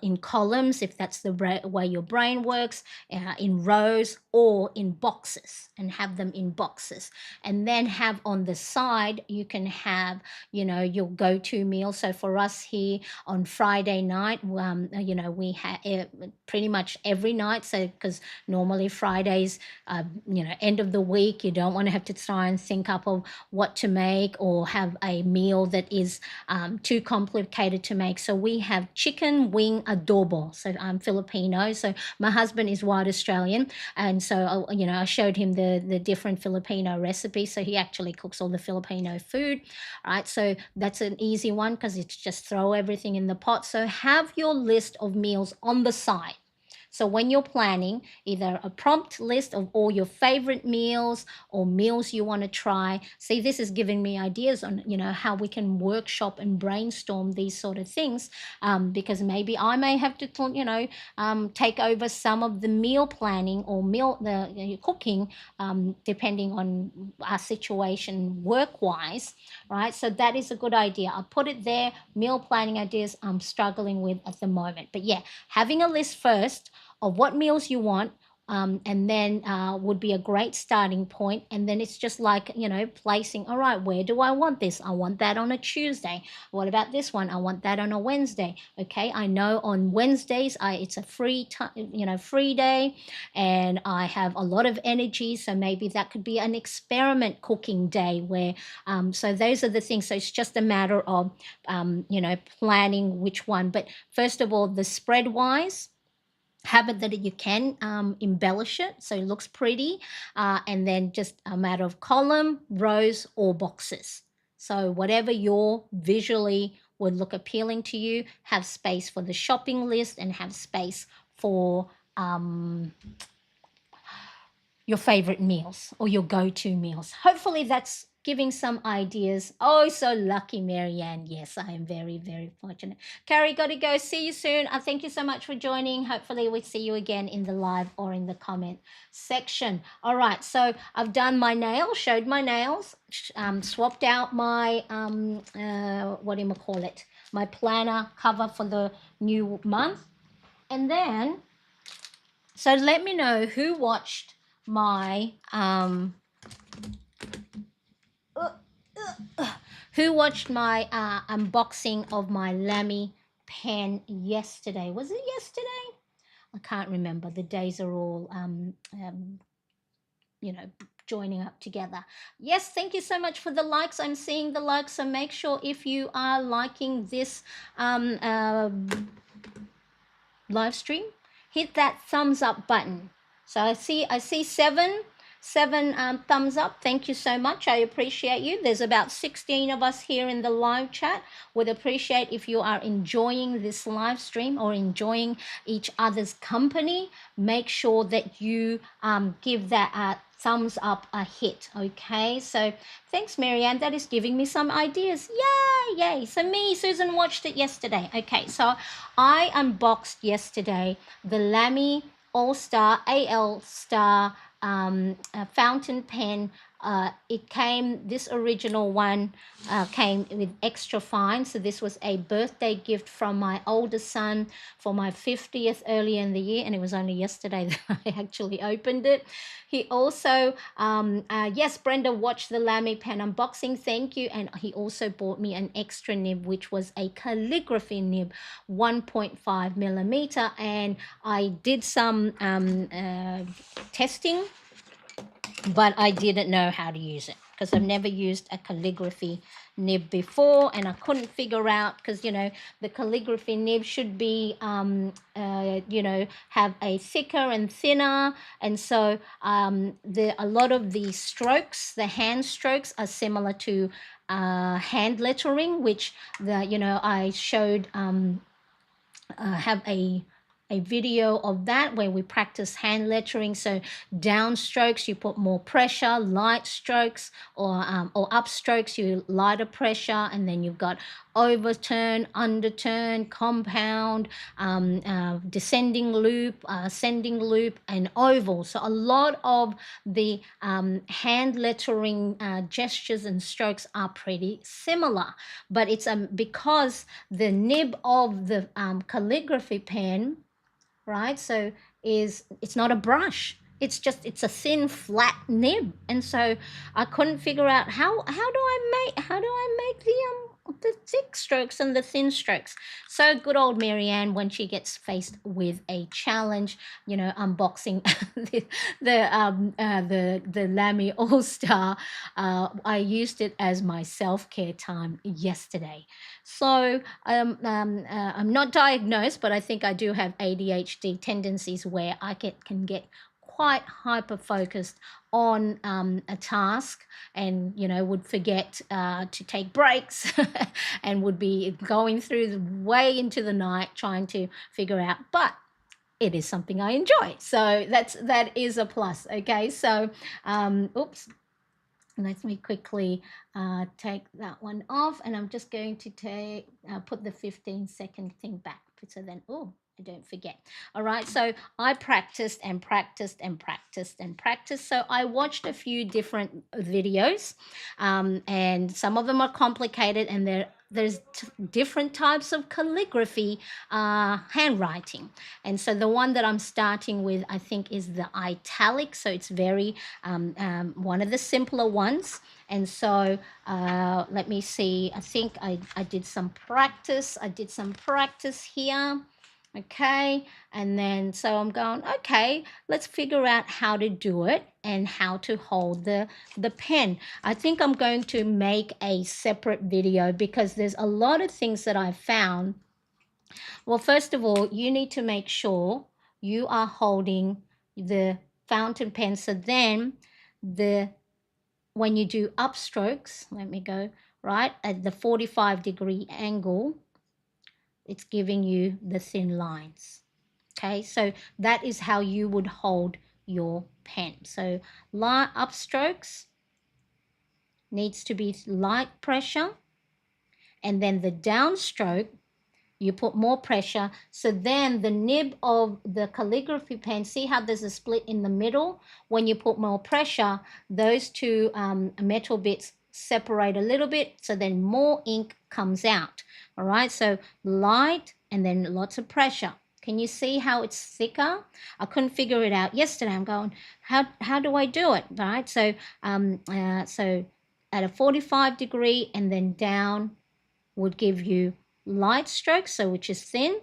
in columns, if that's the way your brain works, in rows or in boxes, and have them in boxes. And then have on the side, you can have, you know, your go-to meal. So for us here on Friday night, you know, we have pretty much every night. So because normally Fridays, you know, end of the week, you don't want to have to try and think up of what to make or have a meal that is too complicated to make. So we have chicken wing adobo. So I'm Filipino, so my husband is white Australian, and so you know, I showed him the different Filipino recipes. So he actually cooks all the Filipino food. All right, so that's an easy one because it's just throw everything in the pot. So have your list of meals on the side. So when you're planning, either a prompt list of all your favorite meals or meals you want to try. See, this is giving me ideas on, you know, how we can workshop and brainstorm these sort of things, because maybe I may have to, you know, take over some of the meal planning or cooking, depending on our situation work-wise, right? So that is a good idea. I'll put it there. Meal planning ideas I'm struggling with at the moment. But yeah, having a list first of what meals you want, and then would be a great starting point. And then it's just like, you know, placing, all right, where do I want this? I want that on a Tuesday. What about this one? I want that on a Wednesday. Okay, I know on Wednesdays it's a free time, you know, free day, and I have a lot of energy, so maybe that could be an experiment cooking day where so those are the things. So it's just a matter of you know, planning which one. But first of all, the spread wise, have it that you can embellish it so it looks pretty, and then just a matter of column, rows, or boxes. So whatever your visually would look appealing to you, have space for the shopping list and have space for your favorite meals or your go-to meals. Hopefully that's giving some ideas. Oh, so lucky, Marianne. Yes, I am very, very fortunate. Carrie, got to go. See you soon. Thank you so much for joining. Hopefully we see you again in the live or in the comment section. All right, so I've done my nails, showed my nails, swapped out my, what do you call it? My planner cover for the new month. And then, so let me know who watched my unboxing of my Lamy pen yesterday. Was it yesterday? I can't remember. The days are all you know, joining up together. Yes, thank you so much for the likes. I'm seeing the likes, so make sure if you are liking this live stream, hit that thumbs up button. So I see seven thumbs up. Thank you so much. I appreciate you. There's about 16 of us here in the live chat. Would appreciate if you are enjoying this live stream or enjoying each other's company. Make sure that you give that thumbs up a hit. Okay, so thanks, Marianne. That is giving me some ideas. Yay. So me, Susan, watched it yesterday. Okay, so I unboxed yesterday the Lamy All-Star AL Star fountain pen. It came, this original one came with extra fine. So this was a birthday gift from my oldest son for my 50th earlier in the year. And it was only yesterday that I actually opened it. He also, yes, Brenda watched the Lamy pen unboxing. Thank you. And he also bought me an extra nib, which was a calligraphy nib, 1.5 millimeter. And I did some testing, but I didn't know how to use it because I've never used a calligraphy nib before, and I couldn't figure out, because you know the calligraphy nib should be you know, have a thicker and thinner, and so a lot of the strokes, the hand strokes, are similar to hand lettering, which the, you know, I showed have a a video of that where we practice hand lettering. So down strokes, you put more pressure, light strokes or up strokes, you lighter pressure, and then you've got overturn, underturn, compound, descending loop, ascending loop, and oval. So a lot of the hand lettering gestures and strokes are pretty similar, but it's because the nib of the calligraphy pen, right? So it's not a brush. It's a thin flat nib, and so I couldn't figure out how do I make the thick strokes and the thin strokes. So good old Marianne, when she gets faced with a challenge, unboxing the Lamy All Star, I used it as my self-care time yesterday. So I'm not diagnosed, but I think I do have ADHD tendencies where I can get quite hyper focused on a task, and would forget to take breaks and would be going through way into the night trying to figure out, but it is something I enjoy, so that is a plus. Okay, so oops, let me quickly take that one off, and I'm just going to put the 15-second thing back, so then I don't forget. All right, so I practiced and practiced and practiced and practiced. So I watched a few different videos, and some of them are complicated, and there's different types of calligraphy, handwriting. And so the one that I'm starting with, I think, is the italic. So it's very one of the simpler ones. And so let me see. I think I did some practice. I did some practice here. Okay, and then so I'm going, okay, let's figure out how to do it and how to hold the pen. I think I'm going to make a separate video because there's a lot of things that I found. Well, first of all, you need to make sure you are holding the fountain pen. So then when you do upstrokes, let me go, right, at the 45-degree angle, it's giving you the thin lines. Okay, so that is how you would hold your pen. So light upstrokes needs to be light pressure, and then the downstroke, you put more pressure. So then the nib of the calligraphy pen, see how there's a split in the middle? When you put more pressure, those two metal bits separate a little bit, so then more ink comes out. All right, so light and then lots of pressure. Can you see how it's thicker? I couldn't figure it out yesterday. I'm going, how do I do it? Right, so so at a 45-degree and then down would give you light strokes, so which is thin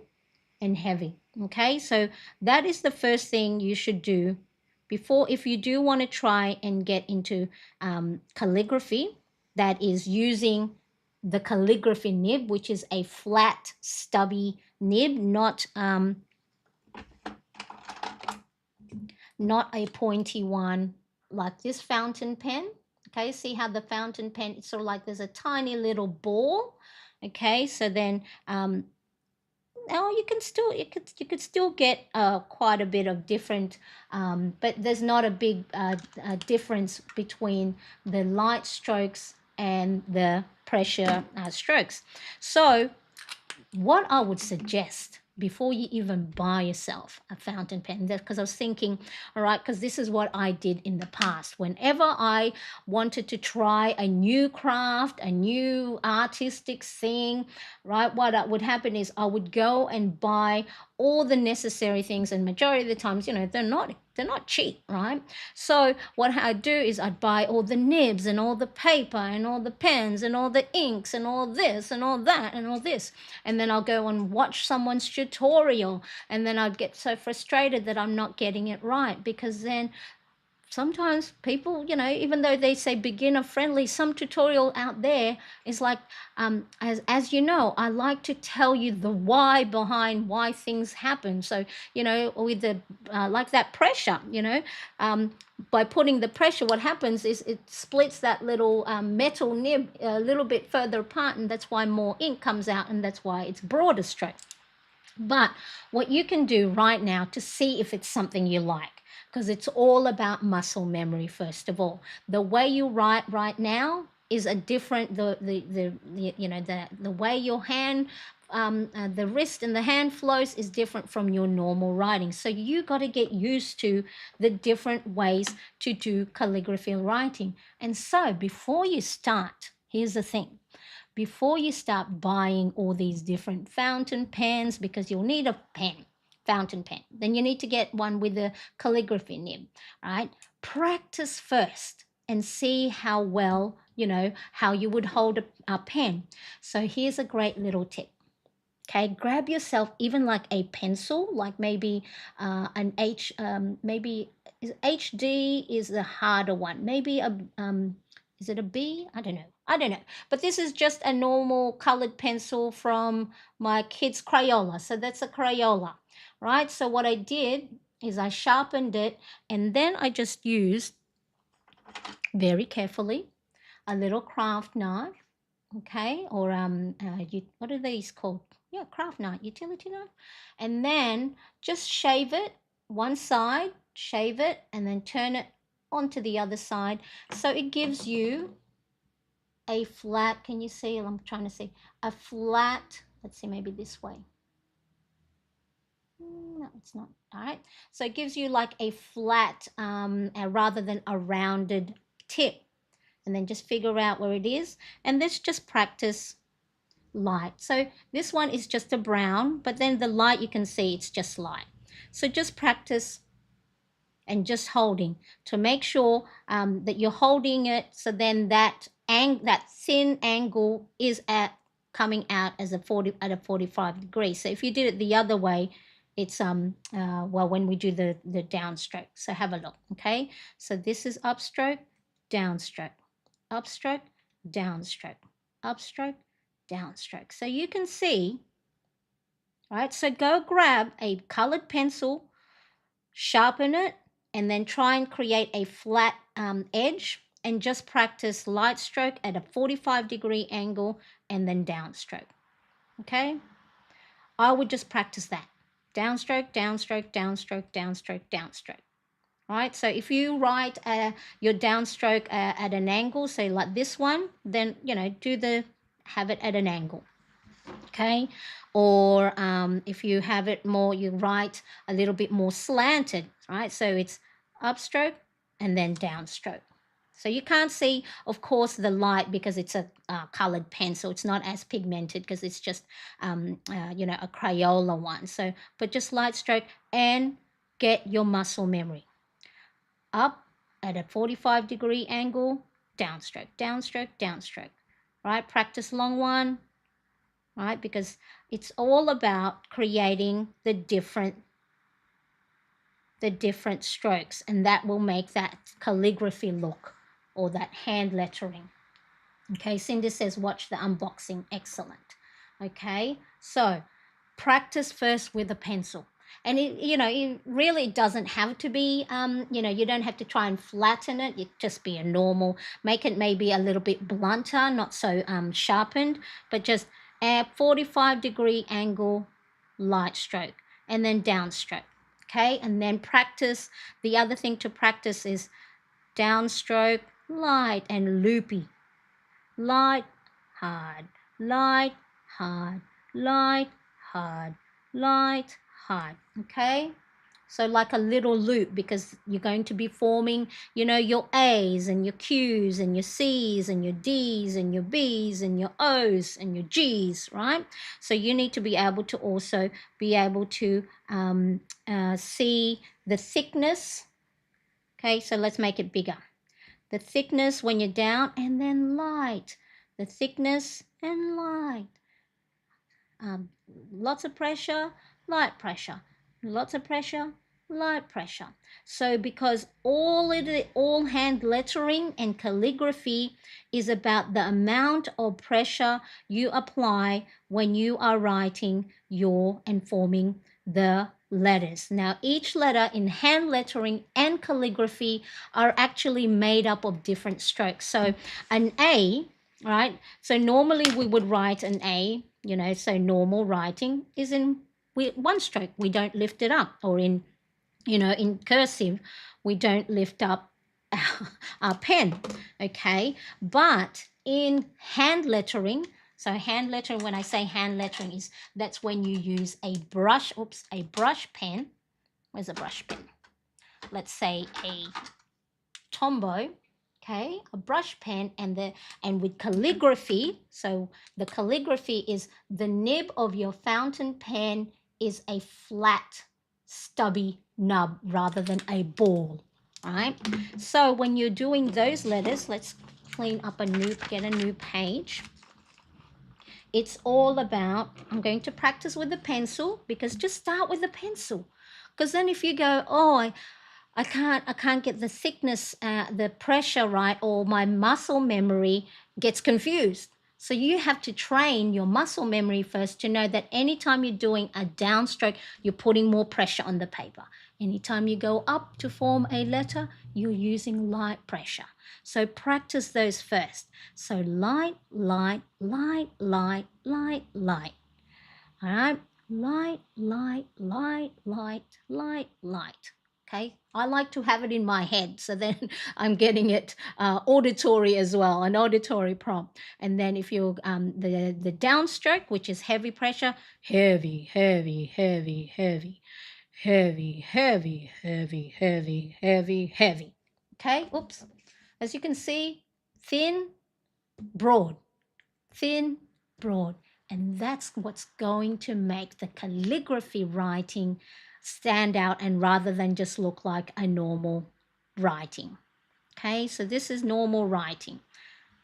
and heavy. Okay, so that is the first thing you should do before, if you do want to try and get into calligraphy, that is using the calligraphy nib, which is a flat stubby nib, not a pointy one like this fountain pen. Okay, see how the fountain pen, it's sort of like there's a tiny little ball. Okay, so then you could still get quite a bit of different, but there's not a big difference between the light strokes and the pressure strokes. So what I would suggest before you even buy yourself a fountain pen, because I was thinking, all right, because this is what I did in the past. Whenever I wanted to try a new craft, a new artistic thing, right, what would happen is I would go and buy all the necessary things, and majority of the times, they're not cheap, right? So what I'd do is I'd buy all the nibs and all the paper and all the pens and all the inks and all this and all that and all this, and then I'll go and watch someone's tutorial, and then I'd get so frustrated that I'm not getting it right, because then sometimes people, even though they say beginner friendly, some tutorial out there is like, as you know, I like to tell you the why behind why things happen. So, with the, like that pressure, by putting the pressure, what happens is it splits that little metal nib a little bit further apart, and that's why more ink comes out, and that's why it's broader stroke. But what you can do right now to see if it's something you like, because it's all about muscle memory, first of all. The way you write right now is a different, the way your hand, the wrist and the hand flows is different from your normal writing. So you got to get used to the different ways to do calligraphy writing. And so before you start, here's the thing, before you start buying all these different fountain pens, because you'll need a pen, fountain pen, then you need to get one with a calligraphy nib, right? Practice first and see how well, how you would hold a pen. So here's a great little tip. Okay, grab yourself even like a pencil, like maybe an maybe HD is the harder one. Maybe is it a B? I don't know. I don't know. But this is just a normal colored pencil from my kid's Crayola. So that's a Crayola, right? So what I did is I sharpened it, and then I just used very carefully a little craft knife, okay, or what are these called? Yeah, craft knife, utility knife. And then just shave it one side, shave it, and then turn it onto the other side, so it gives you a flat, can you see? I'm trying to see a flat, let's see, maybe this way. No, it's not. All right, so it gives you like a flat rather than a rounded tip. And then just figure out where it is, and let's just practice light. So this one is just a brown, but then the light, you can see it's just light. So just practice and just holding to make sure that you're holding it, so then that thin angle is coming out as a 45 degrees. So if you did it the other way, it's well, when we do the downstroke. So have a look. Okay, so this is upstroke, downstroke, upstroke, downstroke, upstroke, downstroke. So you can see, right? So go grab a colored pencil, sharpen it, and then try and create a flat edge, and just practice light stroke at a 45-degree angle and then downstroke. Okay? I would just practice that. Downstroke, downstroke, downstroke, downstroke, downstroke. Right, so if you write your downstroke at an angle, say like this one, then have it at an angle, okay? Or if you have it more, you write a little bit more slanted, right? So it's upstroke and then downstroke. So you can't see, of course, the light because it's a colored pencil. It's not as pigmented because it's just a Crayola one. So, but just light stroke and get your muscle memory. Up at a 45-degree angle, downstroke, downstroke, downstroke, right? Practice long one, right? Because it's all about creating the different strokes, and that will make that calligraphy look, or that hand lettering. Okay, Cindy says, watch the unboxing. Excellent. Okay, so practice first with a pencil. And it really doesn't have to be, you don't have to try and flatten it. It just be a normal, make it maybe a little bit blunter, not so sharpened, but just a 45-degree angle, light stroke, and then downstroke. Okay, and then practice. The other thing to practice is downstroke, light and loopy. Light, hard, light, hard, light, hard, light, hard. Okay, so like a little loop, because you're going to be forming your A's and your Q's and your C's and your D's and your B's and your O's and your G's, right? So you need to be able to also be able to see the thickness. Okay, so let's make it bigger. The thickness when you're down, and then light. The thickness and light. Lots of pressure, light pressure. Lots of pressure, light pressure. So because all hand lettering and calligraphy is about the amount of pressure you apply when you are writing and forming the letters. Now, each letter in hand lettering and calligraphy are actually made up of different strokes. So an A, right? So normally we would write an A, so normal writing is in one stroke, we don't lift it up, or in, in cursive, we don't lift up our pen, okay? But in hand lettering, so hand lettering, when I say hand lettering, is that's when you use a brush, a brush pen. Where's a brush pen? Let's say a Tombow, okay, a brush pen, and with calligraphy. So the calligraphy is the nib of your fountain pen is a flat, stubby nub rather than a ball. All right. So when you're doing those letters, let's get a new page. It's all about, I'm going to practice with the pencil, because just start with the pencil. Because then if you go, oh, I can't get the thickness, the pressure right, or my muscle memory gets confused. So you have to train your muscle memory first to know that anytime you're doing a downstroke, you're putting more pressure on the paper. Anytime you go up to form a letter, you're using light pressure. So practice those first. So light, light, light, light, light, light. All right? Light, light, light, light, light, light. Okay, I like to have it in my head, so then I'm getting it auditory as well, an auditory prompt. And then if you're the downstroke, which is heavy pressure, heavy, heavy, heavy, heavy, heavy, heavy, heavy, heavy, heavy, heavy. Okay, oops. As you can see, thin, broad, thin, broad. And that's what's going to make the calligraphy writing stand out, and rather than just look like a normal writing. Okay, so this is normal writing.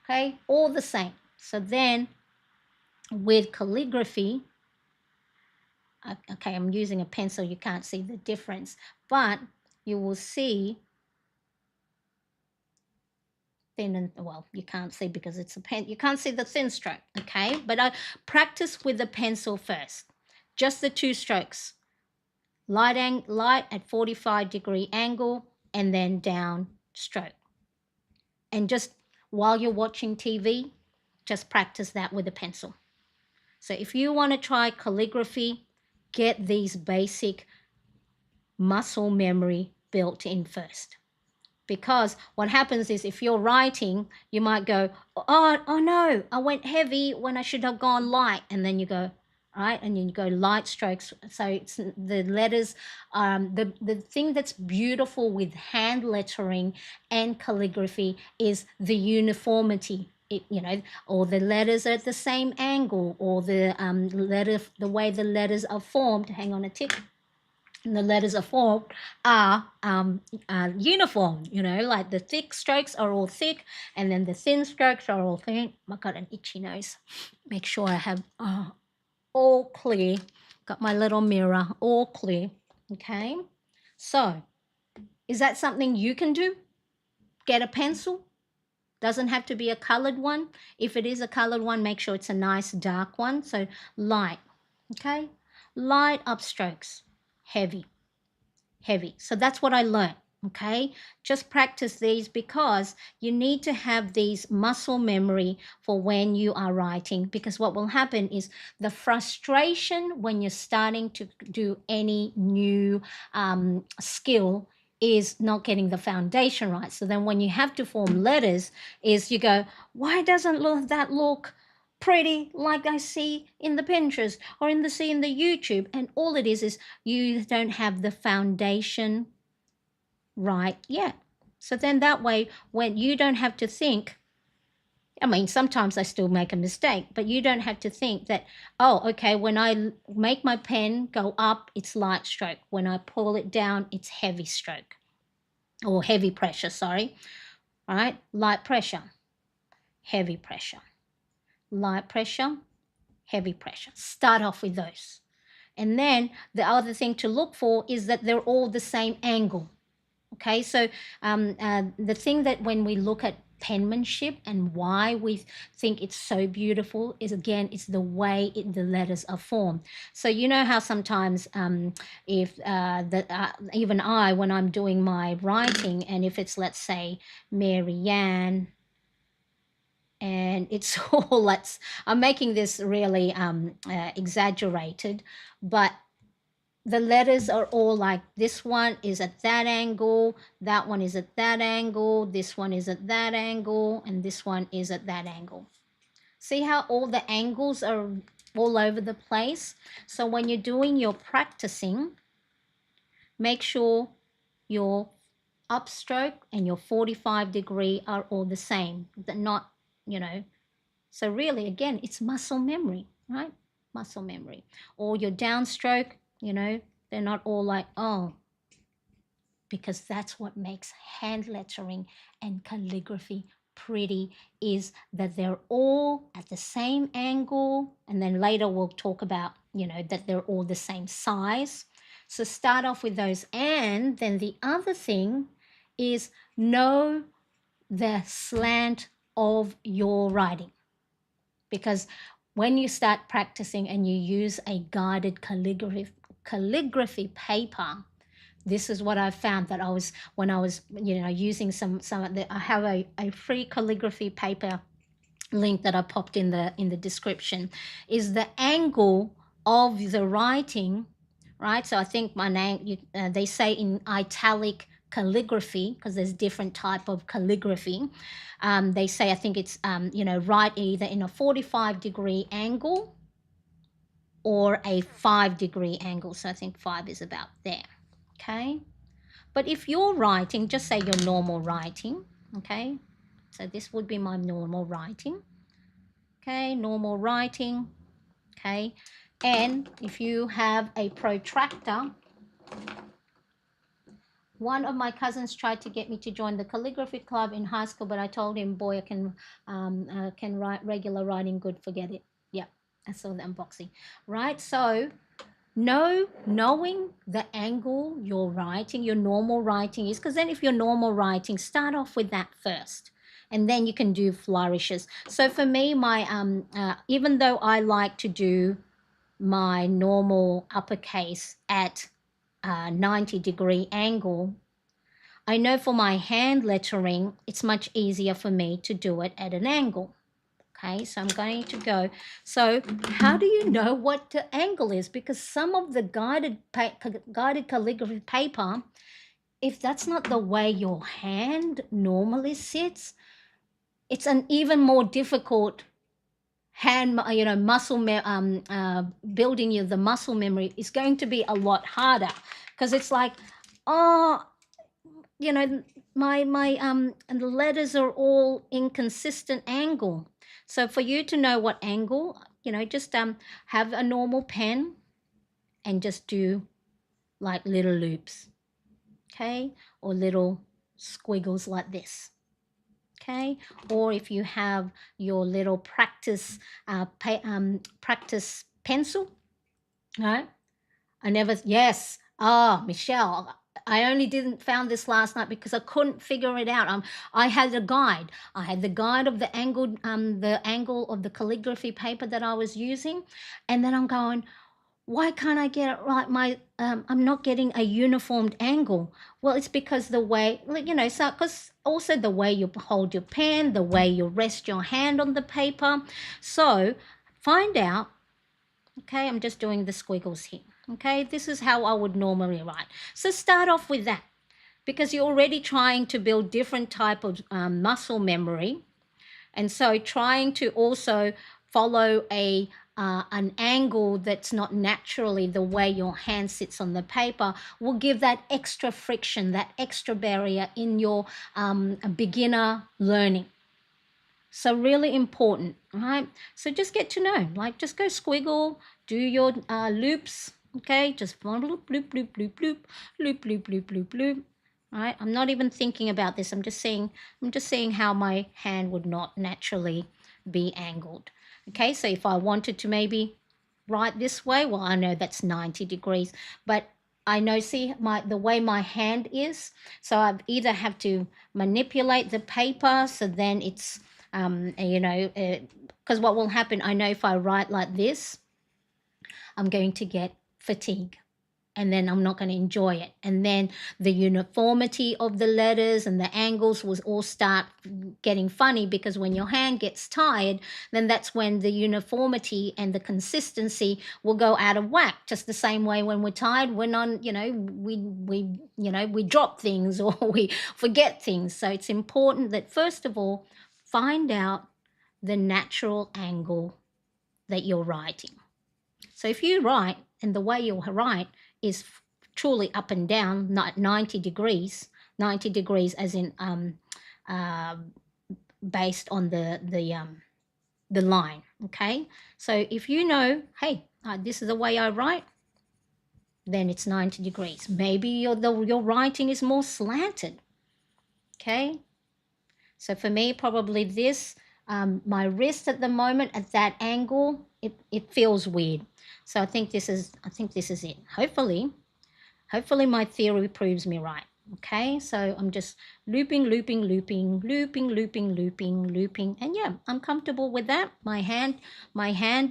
Okay, all the same. So then with calligraphy, okay, I'm using a pencil, you can't see the difference, but you will see thin and, well, you can't see because it's a pen, you can't see the thin stroke, okay? But I practice with the pencil first, just the two strokes, light at 45-degree angle, and then down stroke. And just while you're watching TV, just practice that with a pencil. So if you want to try calligraphy, get these basic muscle memory built in first. Because what happens is, if you're writing, you might go, oh no, I went heavy when I should have gone light. And then you go, right, and then you go light strokes. So it's the letters, the thing that's beautiful with hand lettering and calligraphy is the uniformity. Or the letters are at the same angle, or the way the letters are formed. Hang on a tick. And the letters are formed are uniform, like the thick strokes are all thick, and then the thin strokes are all thin. I got an itchy nose. Make sure I have all clear. Got my little mirror, all clear. Okay, so is that something you can do? Get a pencil. Doesn't have to be a colored one. If it is a colored one, make sure it's a nice dark one. So light, okay? Light upstrokes, heavy, heavy. So that's what I learned, okay? Just practice these, because you need to have these muscle memory for when you are writing, because what will happen is the frustration when you're starting to do any new skill is not getting the foundation right. So then when you have to form letters, is you go, why doesn't that look pretty like I see in the Pinterest or in the YouTube? And all it is you don't have the foundation right yet. So then that way, when you don't have to think, I mean, sometimes I still make a mistake, but you don't have to think that, oh, okay, when I make my pen go up, it's light stroke. When I pull it down, it's heavy stroke, or heavy pressure, sorry. All right, light pressure, heavy pressure, light pressure, heavy pressure. Start off with those. And then the other thing to look for is that they're all the same angle. Okay, so the thing that when we look at penmanship and why we think it's so beautiful is, again, it's the way the letters are formed. So you know how sometimes if even I, when I'm doing my writing, and if it's, let's say, Marianne, and it's all, I'm making this really exaggerated, but the letters are all like this one is at that angle, that one is at that angle, this one is at that angle, and this one is at that angle. See how all the angles are all over the place? So when you're doing your practicing, make sure your upstroke and your 45-degree are all the same. They're not, so really, again, it's muscle memory, right? Muscle memory. Or your downstroke, they're not all like, oh, because that's what makes hand lettering and calligraphy pretty, is that they're all at the same angle. And then later we'll talk about, that they're all the same size. So start off with those. And then the other thing is know the slant of your writing. Because when you start practicing and you use a guided calligraphy paper, this is what I found that when I was using some of the, I have a free calligraphy paper link that I popped in the description, is the angle of the writing, right? So I think my name, they say in italic calligraphy, because there's different type of calligraphy. They say, I think it's, write either in a 45-degree angle or a 5-degree angle. So I think 5 is about there, okay? But if you're writing, just say your normal writing, okay? So this would be my normal writing, okay? Normal writing, okay? And if you have a protractor, one of my cousins tried to get me to join the calligraphy club in high school, but I told him, boy, I can write regular writing good, forget it. Yeah, I saw the unboxing, right? So knowing the angle you're writing, your normal writing is, because then if you're normal writing, start off with that first, and then you can do flourishes. So for me, my even though I like to do my normal uppercase at 90-degree angle, I know for my hand lettering, it's much easier for me to do it at an angle. Okay, so I'm going to go. So how do you know what the angle is? Because some of the guided calligraphy paper, if that's not the way your hand normally sits, it's an even more difficult hand, muscle, building the muscle memory is going to be a lot harder, because it's like, oh, my and the letters are all inconsistent angle. So for you to know what angle, just have a normal pen and just do like little loops, okay, or little squiggles like this, okay. Or if you have your little practice practice pencil, right? Yes. Oh, Michelle, I only didn't found this last night because I couldn't figure it out. I had a guide. I had the guide of the angle of the calligraphy paper that I was using, and then I'm going, why can't I get it right? I'm not getting a uniformed angle. Well, it's because the way, so because also the way you hold your pen, the way you rest your hand on the paper. So find out. Okay, I'm just doing the squiggles here. Okay, this is how I would normally write. So start off with that, because you're already trying to build different type of muscle memory. And so trying to also follow an angle that's not naturally the way your hand sits on the paper will give that extra friction, that extra barrier in your beginner learning. So really important, right? So just get to know, like just go squiggle, do your loops, okay? Just loop, loop, loop, loop, loop, loop, loop, loop, loop, loop. Right? I'm not even thinking about this. I'm just seeing how my hand would not naturally be angled. Okay, so if I wanted to maybe write this way, well, I know that's 90 degrees, but I know, see the way my hand is, so I either have to manipulate the paper, so then it's because what will happen, I know if I write like this, I'm going to get fatigue. and then I'm not going to enjoy it. And then the uniformity of the letters and the angles will all start getting funny, because when your hand gets tired, then that's when the uniformity and the consistency will go out of whack. Just the same way when we're tired, we're not, we drop things or we forget things. So it's important that first of all, find out the natural angle that you're writing. So if you write and the way you write is truly up and down, not 90 degrees, 90 degrees as in uh, based on the line, okay? So if you know, hey, this is the way I write, then it's 90 degrees. Maybe your writing is more slanted, okay? So for me, probably this, my wrist at the moment at that angle, it feels weird. So I think this is it. Hopefully my theory proves me right. Okay, so I'm just looping, looping, looping, looping, looping, looping, looping, and yeah, I'm comfortable with that. My hand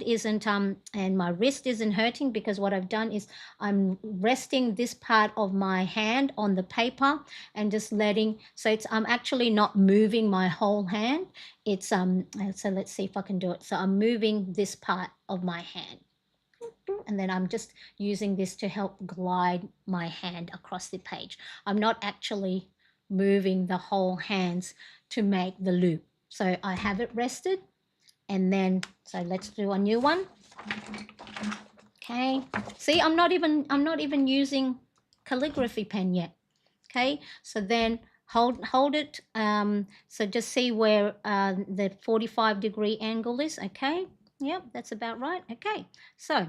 isn't and my wrist isn't hurting, because what I've done is I'm resting this part of my hand on the paper and just letting, so it's I'm actually not moving my whole hand. It's so let's see if I can do it. So I'm moving this part of my hand, and then I'm just using this to help glide my hand across the page. I'm not actually moving the whole hands to make the loop. So I have it rested, and then, so let's do a new one. Okay, see, I'm not even using calligraphy pen yet. Okay, so then hold it, so just see where the 45-degree angle is. Okay, yep, that's about right. Okay, so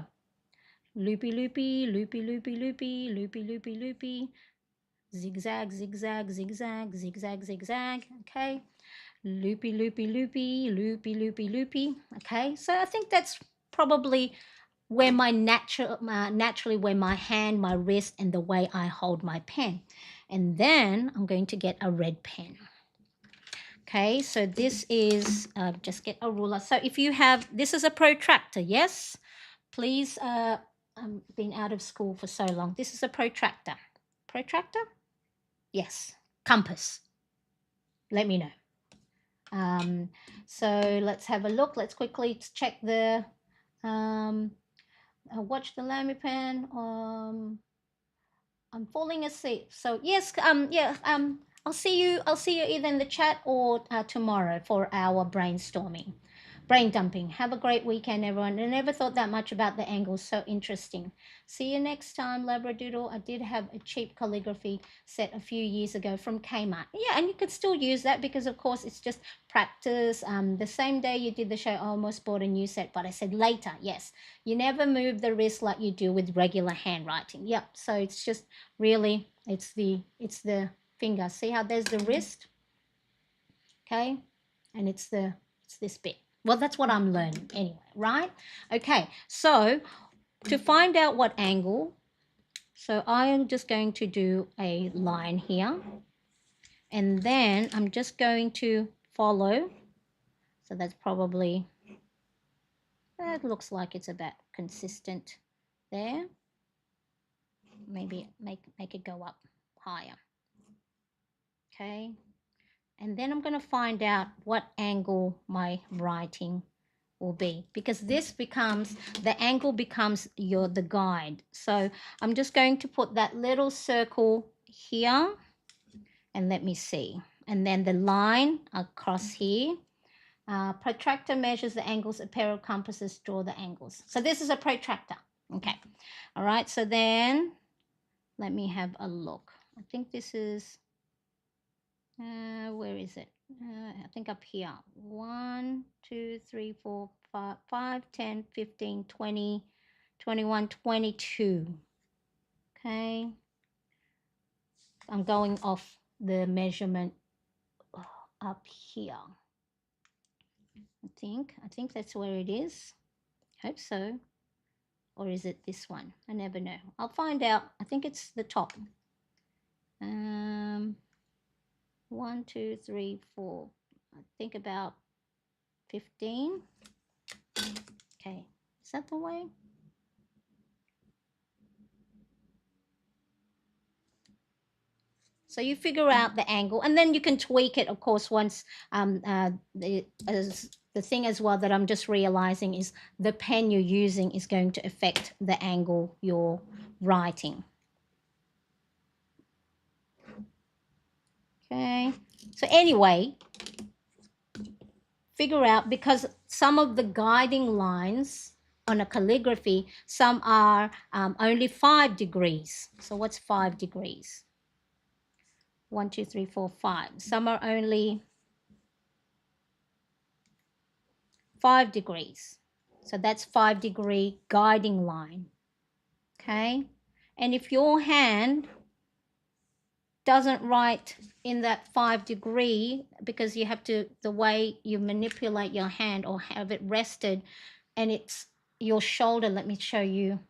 loopy, loopy, loopy, loopy, loopy, loopy, loopy, loopy, zigzag, zigzag, zigzag, zigzag, zigzag. Okay, loopy, loopy, loopy, loopy, loopy, loopy. Okay, so I think that's probably where my naturally where my hand, my wrist, and the way I hold my pen. And then I'm going to get a red pen. Okay, so this is just get a ruler. So if you have, this is a protractor, yes, please. Been out of school for so long. This is a protractor. Protractor? Yes. Compass. Let me know. So let's have a look. Let's quickly check the watch the Lamy pen. I'm falling asleep. So yes, yeah, I'll see you. I'll see you either in the chat or tomorrow for our brainstorming, brain dumping. Have a great weekend, everyone. I never thought that much about the angles. So interesting. See you next time, Labradoodle. I did have a cheap calligraphy set a few years ago from Kmart. Yeah, and you could still use that, because of course it's just practice. The same day you did the show, I almost bought a new set, but I said later. Yes, you never move the wrist like you do with regular handwriting. Yep. So it's just really, it's the finger. See how there's the wrist, okay, and it's this bit. Well, that's what I'm learning anyway, right? Okay, so to find out what angle, so I am just going to do a line here, and then I'm just going to follow. So that's probably, that looks like it's about consistent there. Maybe make it go up higher. Okay, and then I'm going to find out what angle my writing will be, because this becomes, the angle becomes the guide. So I'm just going to put that little circle here, and let me see, and then the line across here. Protractor measures the angles. A pair of compasses draw the angles. So this is a protractor. Okay, all right, so then let me have a look. I think this is where is it? I think up here. 1, 2, 3, 4, 5, 10, 15, 20, 21, 22. Okay. I'm going off the measurement up here. I think that's where it is. Hope so. Or is it this one? I never know. I'll find out. I think it's the top. 1, 2, 3, 4. I think about 15. Okay, is that the way? So you figure out the angle, and then you can tweak it, of course, once the thing as well that I'm just realizing is the pen you're using is going to affect the angle you're writing. Okay, so anyway, figure out, because some of the guiding lines on a calligraphy, some are only 5 degrees. So what's 5 degrees? 1, 2, 3, 4, 5. Some are only 5 degrees. So that's 5-degree guiding line. Okay. And if your hand doesn't write in that 5-degree, because you have to, the way you manipulate your hand or have it rested, and it's your shoulder, let me show you.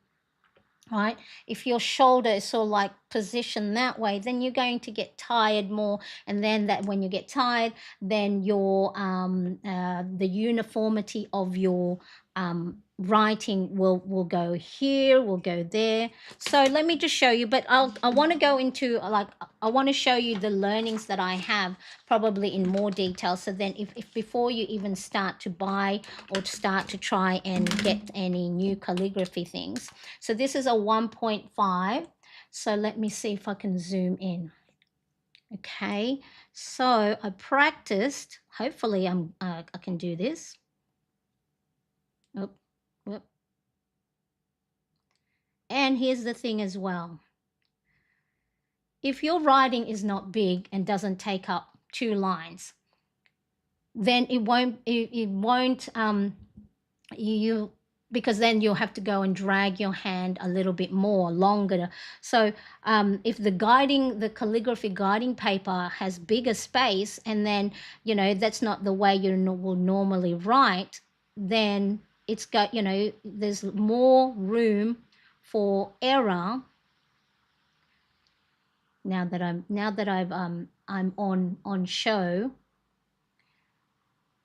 Right, if your shoulder is sort of like positioned that way, then you're going to get tired more, and then that when you get tired, then your the uniformity of your writing will go here, will go there. So let me just show you, but I want to go into, like, I want to show you the learnings that I have probably in more detail, so then if before you even start to buy or start to try and get any new calligraphy things. So this is a 1.5. So let me see if I can zoom in. Okay, so I practiced. Hopefully I can do this. Oop, whoop. And here's the thing as well. If your writing is not big and doesn't take up 2 lines, then it won't you because then you'll have to go and drag your hand a little bit more longer. So if the calligraphy guiding paper has bigger space, and then that's not the way you will normally write, then it's got there's more room for error. Now that I'm on show,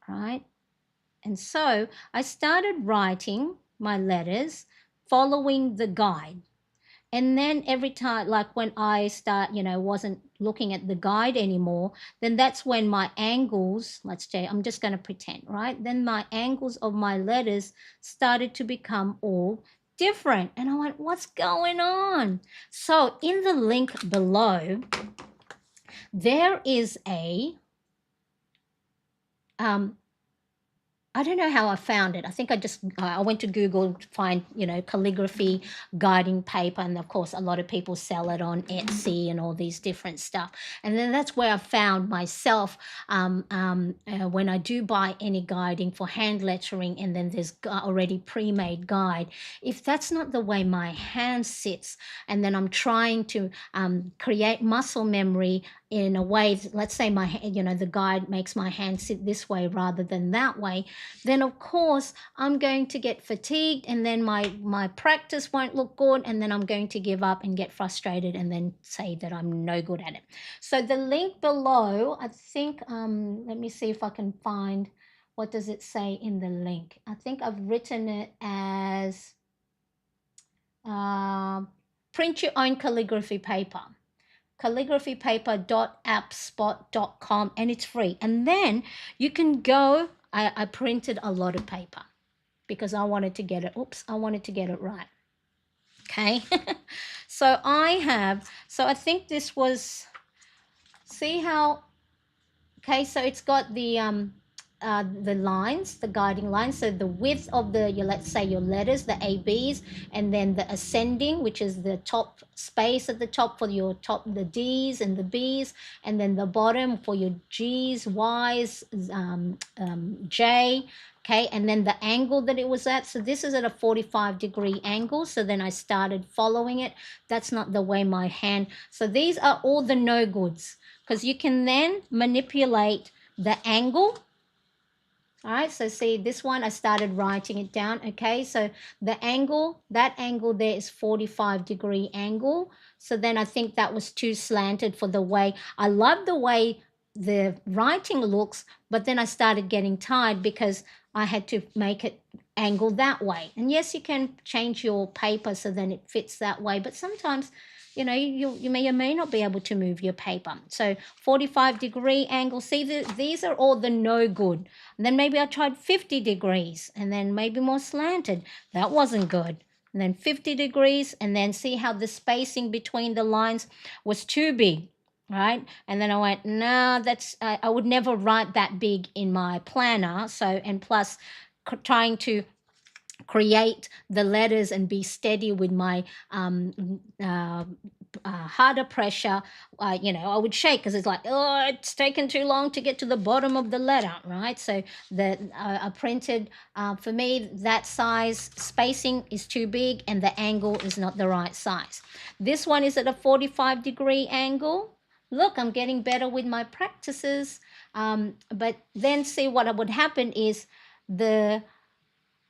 right? And so I started writing my letters following the guide. And then every time, like when I wasn't looking at the guide anymore, then that's when my angles, let's say, I'm just going to pretend, right? Then my angles of my letters started to become all different. And I went, what's going on? So in the link below, there is a, I don't know how I found it. I think I went to Google to find, calligraphy guiding paper. And of course, a lot of people sell it on Etsy and all these different stuff. And then that's where I found myself when I do buy any guiding for hand lettering, and then there's already pre-made guide. If that's not the way my hand sits, and then I'm trying to create muscle memory in a way, let's say the guide makes my hand sit this way rather than that way, then of course I'm going to get fatigued, and then my practice won't look good, and then I'm going to give up and get frustrated and then say that I'm no good at it. So the link below, I think, let me see if I can find, what does it say in the link? I think I've written it as print your own calligraphy paper. calligraphypaper.appspot.com, and it's free. And then you can go, I printed a lot of paper because I wanted to get it, right. Okay. So I think this was, see how, okay, so it's got the lines, the guiding lines. So the width of let's say your letters, the ABs, and then the ascending, which is the top space at the top for your the Ds and the Bs, and then the bottom for your Gs, Ys, J. Okay, and then the angle that it was at. So this is at a 45-degree angle. So then I started following it. That's not the way my hand. So these are all the no goods, because you can then manipulate the angle. All right, so see this one, I started writing it down. Okay, so the angle, that angle there is 45-degree angle. So then I think that was too slanted for the way, I love the way the writing looks, but then I started getting tired because I had to make it angle that way. And yes, you can change your paper so then it fits that way, but sometimes, you know, you may not be able to move your paper. So 45-degree angle, see, these are all the no good. And then maybe I tried 50 degrees and then maybe more slanted. That wasn't good. And then 50 degrees, and then see how the spacing between the lines was too big, right? And then I went, no, that's, I would never write that big in my planner. So, and plus trying to create the letters and be steady with my harder pressure, you know, I would shake because it's like, oh, it's taken too long to get to the bottom of the letter, right? So the I printed, for me, that size spacing is too big and the angle is not the right size. This one is at a 45-degree angle. Look, I'm getting better with my practices. But then see what would happen is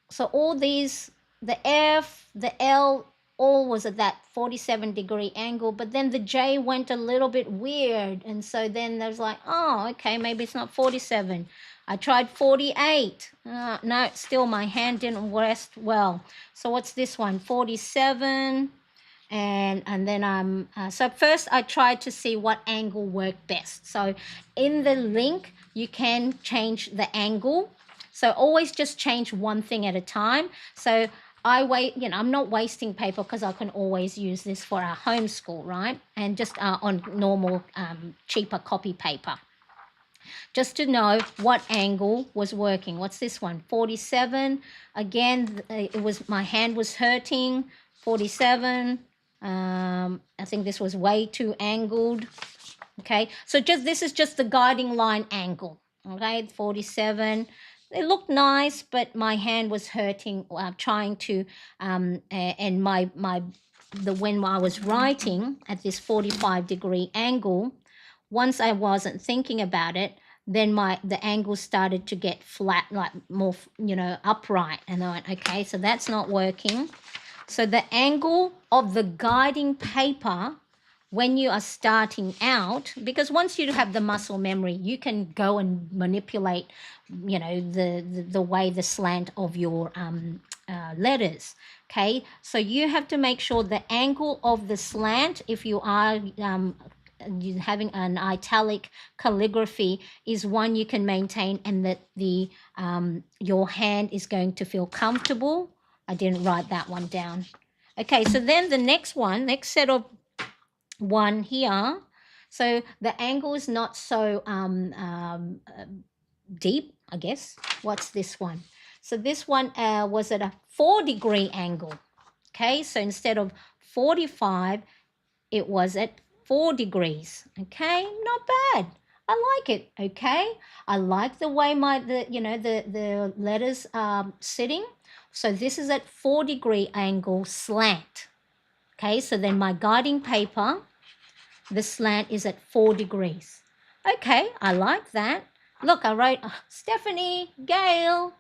so all these, the F, the L, all was at that 47-degree angle, but then the J went a little bit weird. And so then there's like, oh, okay, maybe it's not 47. I tried 48. No, still my hand didn't rest well. So what's this one? 47. And then so first I tried to see what angle worked best. So in the link, you can change the angle. So always just change one thing at a time. So I'm not wasting paper because I can always use this for our homeschool, right? And just on normal, cheaper copy paper. Just to know what angle was working. What's this one? 47. Again, my hand was hurting. 47. I think this was way too angled. Okay, so this is just the guiding line angle. Okay, 47. It looked nice, but my hand was hurting trying to, and when I was writing at this 45-degree angle, once I wasn't thinking about it, then the angle started to get flat, like more, upright. And I went, okay, so that's not working. So the angle of the guiding paper when you are starting out, because once you have the muscle memory, you can go and manipulate, the way the slant of your letters. Okay, so you have to make sure the angle of the slant, if you are having an italic calligraphy, is one you can maintain, and that your hand is going to feel comfortable. I didn't write that one down. Okay, so then the next set of one here. So the angle is not so deep, I guess. What's this one? So this one was at a 4-degree angle. Okay, so instead of 45, it was at 4 degrees. Okay, not bad. I like it. Okay, I like the way the letters are sitting. So this is at 4-degree angle slant. Okay, so then my guiding paper, the slant is at 4 degrees. Okay, I like that. Look, I wrote Stephanie, Gail.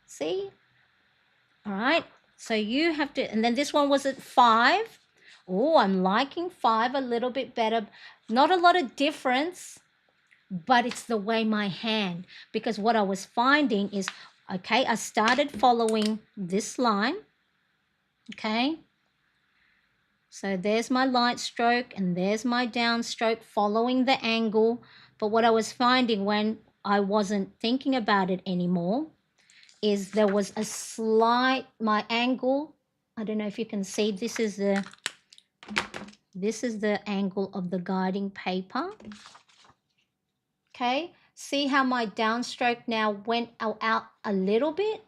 See? All right, so you have to, and then this one was at 5. Oh, I'm liking 5 a little bit better. Not a lot of difference, but it's the way my hand, because what I was finding is, okay, I started following this line. Okay. So there's my light stroke and there's my downstroke following the angle. But what I was finding when I wasn't thinking about it anymore is there was a slight, my angle, I don't know if you can see, this is the angle of the guiding paper. Okay, see how my downstroke now went out a little bit?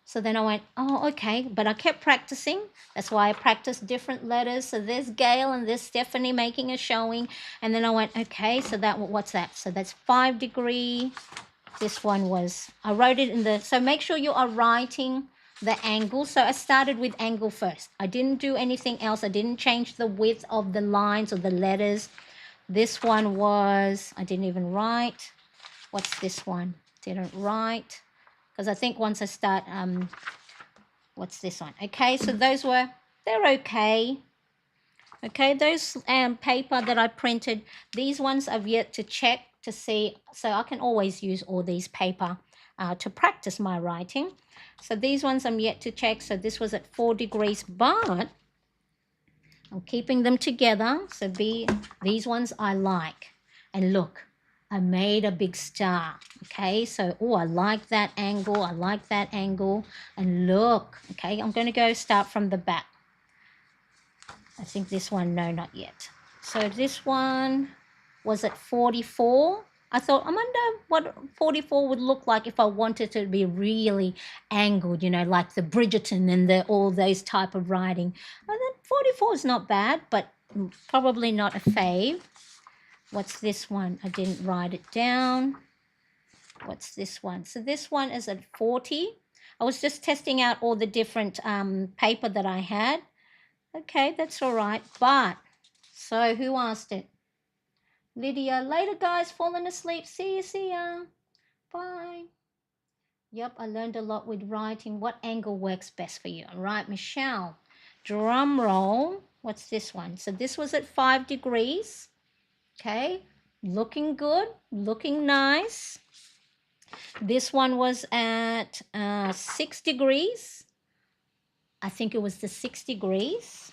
So then I went, oh, okay, but I kept practicing. That's why I practiced different letters. So there's Gail and there's Stephanie making a showing. And then I went, okay, so what's that? So that's 5 degree. This one was, I wrote it so make sure you are writing the angle. So I started with angle first. I didn't do anything else. I didn't change the width of the lines or the letters. This one was, I didn't even write. What's this one? Didn't write. Because I think once I start, what's this one? Okay, so they're okay. Okay, those paper that I printed, these ones I've yet to check to see. So I can always use all these paper to practice my writing. So these ones I'm yet to check. So this was at 4 degrees, but I'm keeping them together. So these ones I like. And look, I made a big star. Okay, so oh, I like that angle. I like that angle. And look, okay, I'm going to go start from the back. I think this one, no, not yet. So this one was at 44. I thought, I wonder what 44 would look like if I wanted to be really angled, you know, like the Bridgerton and all those type of writing. And then 44 is not bad, but probably not a fave. What's this one? I didn't write it down. What's this one? So this one is at 40. I was just testing out all the different paper that I had. Okay, that's all right. But, so who asked it? Lydia, later guys, falling asleep. See ya. Bye. Yep, I learned a lot with writing. What angle works best for you? All right, Michelle. Drum roll. What's this one? So this was at 5 degrees. Okay, looking good, looking nice. This one was at 6 degrees. I think it was the 6 degrees.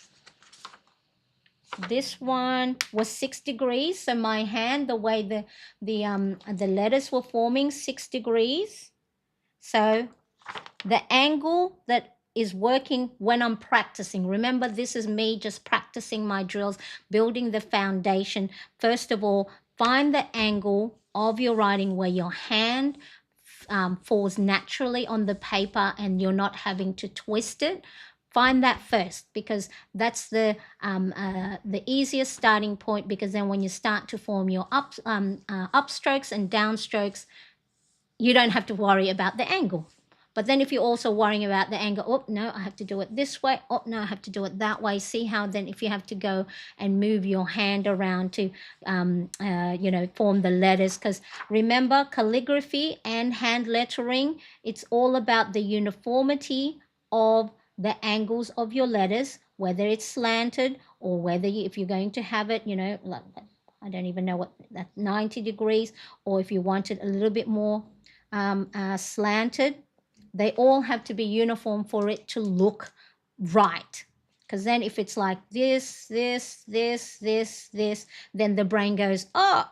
This one was 6 degrees. So my hand, the way the letters were forming, 6 degrees. So the angle that is working when I'm practicing. Remember, this is me just practicing my drills, building the foundation. First of all, find the angle of your writing where your hand falls naturally on the paper and you're not having to twist it. Find that first, because that's the easiest starting point, because then when you start to form your upstrokes and downstrokes, you don't have to worry about the angle. But then if you're also worrying about the angle, oh, no, I have to do it this way. Oh, no, I have to do it that way. See how then if you have to go and move your hand around to, you know, form the letters. Because remember, calligraphy and hand lettering, it's all about the uniformity of the angles of your letters, whether it's slanted or whether if you're going to have it, you know, like, I don't even know what that 90 degrees, or if you want it a little bit more slanted. They all have to be uniform for it to look right. Because then if it's like this, then the brain goes, oh,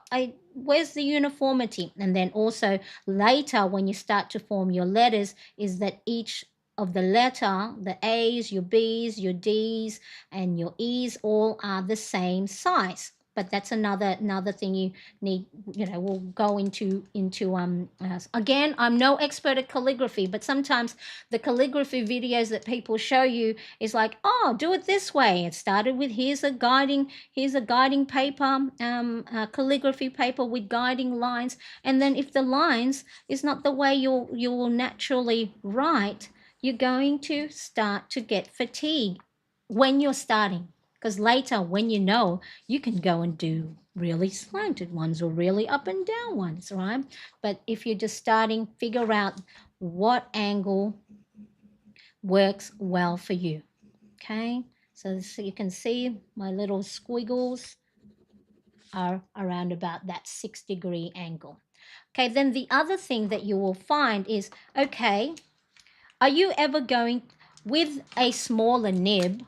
where's the uniformity? And then also later when you start to form your letters is that each of the letter, the A's, your B's, your D's, and your E's all are the same size. But that's another thing you need, you know, we'll go into again, I'm no expert at calligraphy, but sometimes the calligraphy videos that people show you is like, oh, do it this way. It started with here's a guiding paper, calligraphy paper with guiding lines, and then if the lines is not the way you will naturally write, you're going to start to get fatigue when you're starting. Because later, when you know, you can go and do really slanted ones or really up and down ones, right? But if you're just starting, figure out what angle works well for you, okay? So you can see my little squiggles are around about that 6 degree angle. Okay, then the other thing that you will find is, okay, are you ever going with a smaller nib,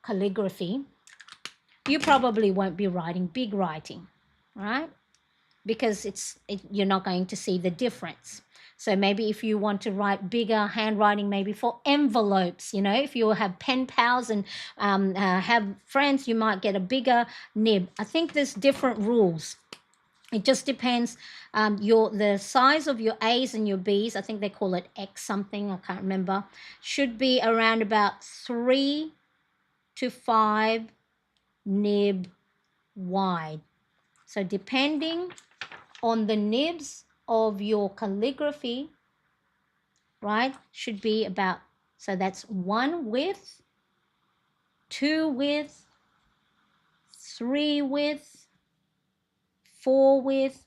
calligraphy, you probably won't be writing big writing, right? Because you're not going to see the difference. So maybe if you want to write bigger handwriting, maybe for envelopes, you know, if you have pen pals and have friends, you might get a bigger nib. I think there's different rules. It just depends. The size of your A's and your B's, I think they call it X something, I can't remember, should be around about 3 to 5 nib wide. So depending on the nibs of your calligraphy, right, should be about, so that's 1 width, 2 width, 3 width, 4 width,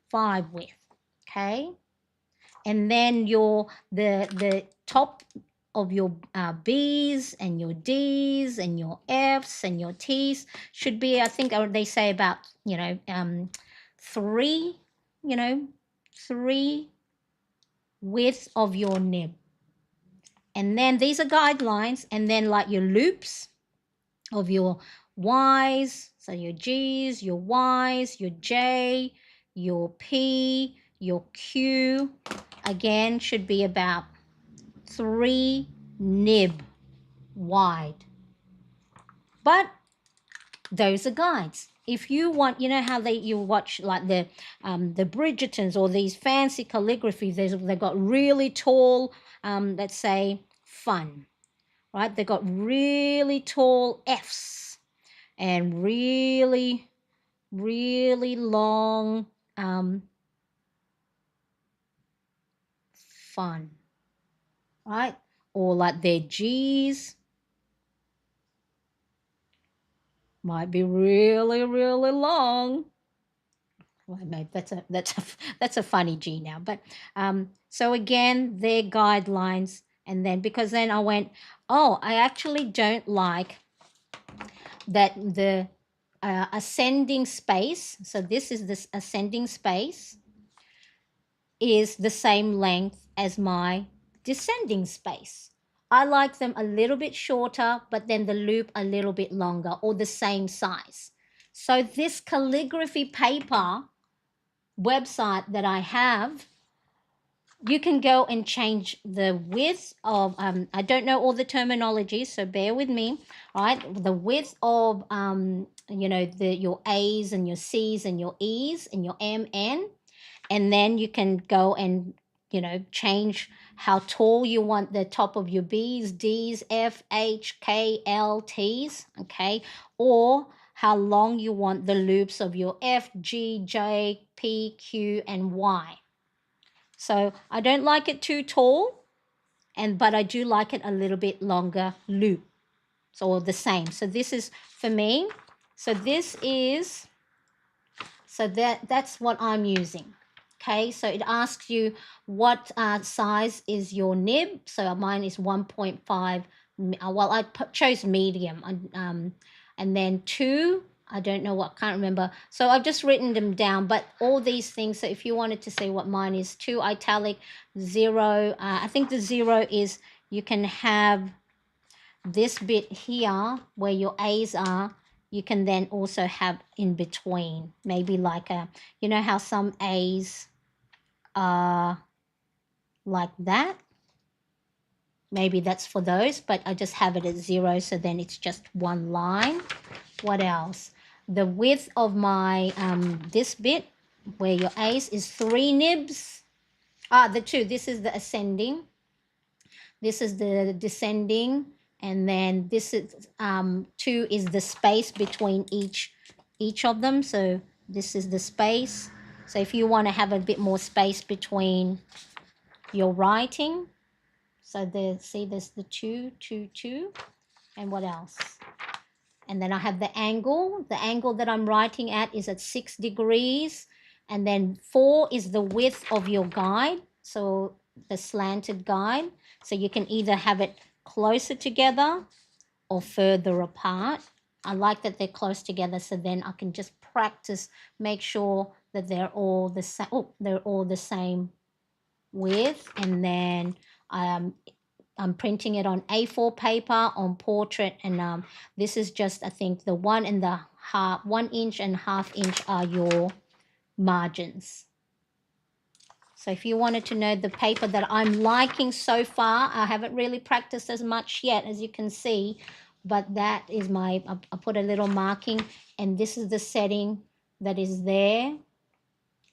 5 width, okay? And then the top of your B's and your D's and your F's and your T's should be, I think they say about, 3, 3 width of your nib. And then these are guidelines, and then like your loops, of your Y's, so your G's, your Y's, your J, your P, your Q, again, should be about 3 nib wide. But those are guides. If you want, you know how you watch like the Bridgertons or these fancy calligraphy, they've got really tall, let's say, fun, right? They've got really tall F's and really, really long fun, right? Or like their G's might be really, really long. Well, no, that's a funny G now. But so again, their guidelines, and then because then I went, oh, I actually don't like that the ascending space. So this is this ascending space is the same length as my descending space. I like them a little bit shorter, but then the loop a little bit longer or the same size. So this calligraphy paper website that I have, you can go and change the width of, I don't know all the terminology, so bear with me, right? The width of, your A's and your C's and your E's and your MN. And then you can go and, change how tall you want the top of your B's, D's, F, H, K, L, T's, okay? Or how long you want the loops of your F, G, J, P, Q, and Y. So I don't like it too tall, but I do like it a little bit longer loop. So the same. So this is for me. So that's what I'm using. Okay, so it asks you what size is your nib. So mine is 1.5. Well, I chose medium. And then 2, I don't know what, can't remember. So I've just written them down, but all these things. So if you wanted to see what mine is, 2 italic, 0. I think the 0 is you can have this bit here where your A's are, you can then also have in between, maybe like how some A's are like that. Maybe that's for those, but I just have it at 0, so then it's just one line. What else? The width of my, this bit where your A's is 3 nibs. The 2, this is the ascending. This is the descending, and then this is 2 is the space between each of them. So this is the space. So if you want to have a bit more space between your writing, so there's the 2, 2, 2, and what else? And then I have the angle. The angle that I'm writing at is at 6 degrees, and then 4 is the width of your guide. So the slanted guide. So you can either have it closer together or further apart. I like that they're close together, so then I can just practice, make sure that they're all the same. Oh, they're all the same width. And then I'm printing it on A4 paper on portrait, and this is just, I think, the 1 inch and half inch are your margins. So if you wanted to know the paper that I'm liking so far, I haven't really practiced as much yet, as you can see, but that is I put a little marking, and this is the setting that is there.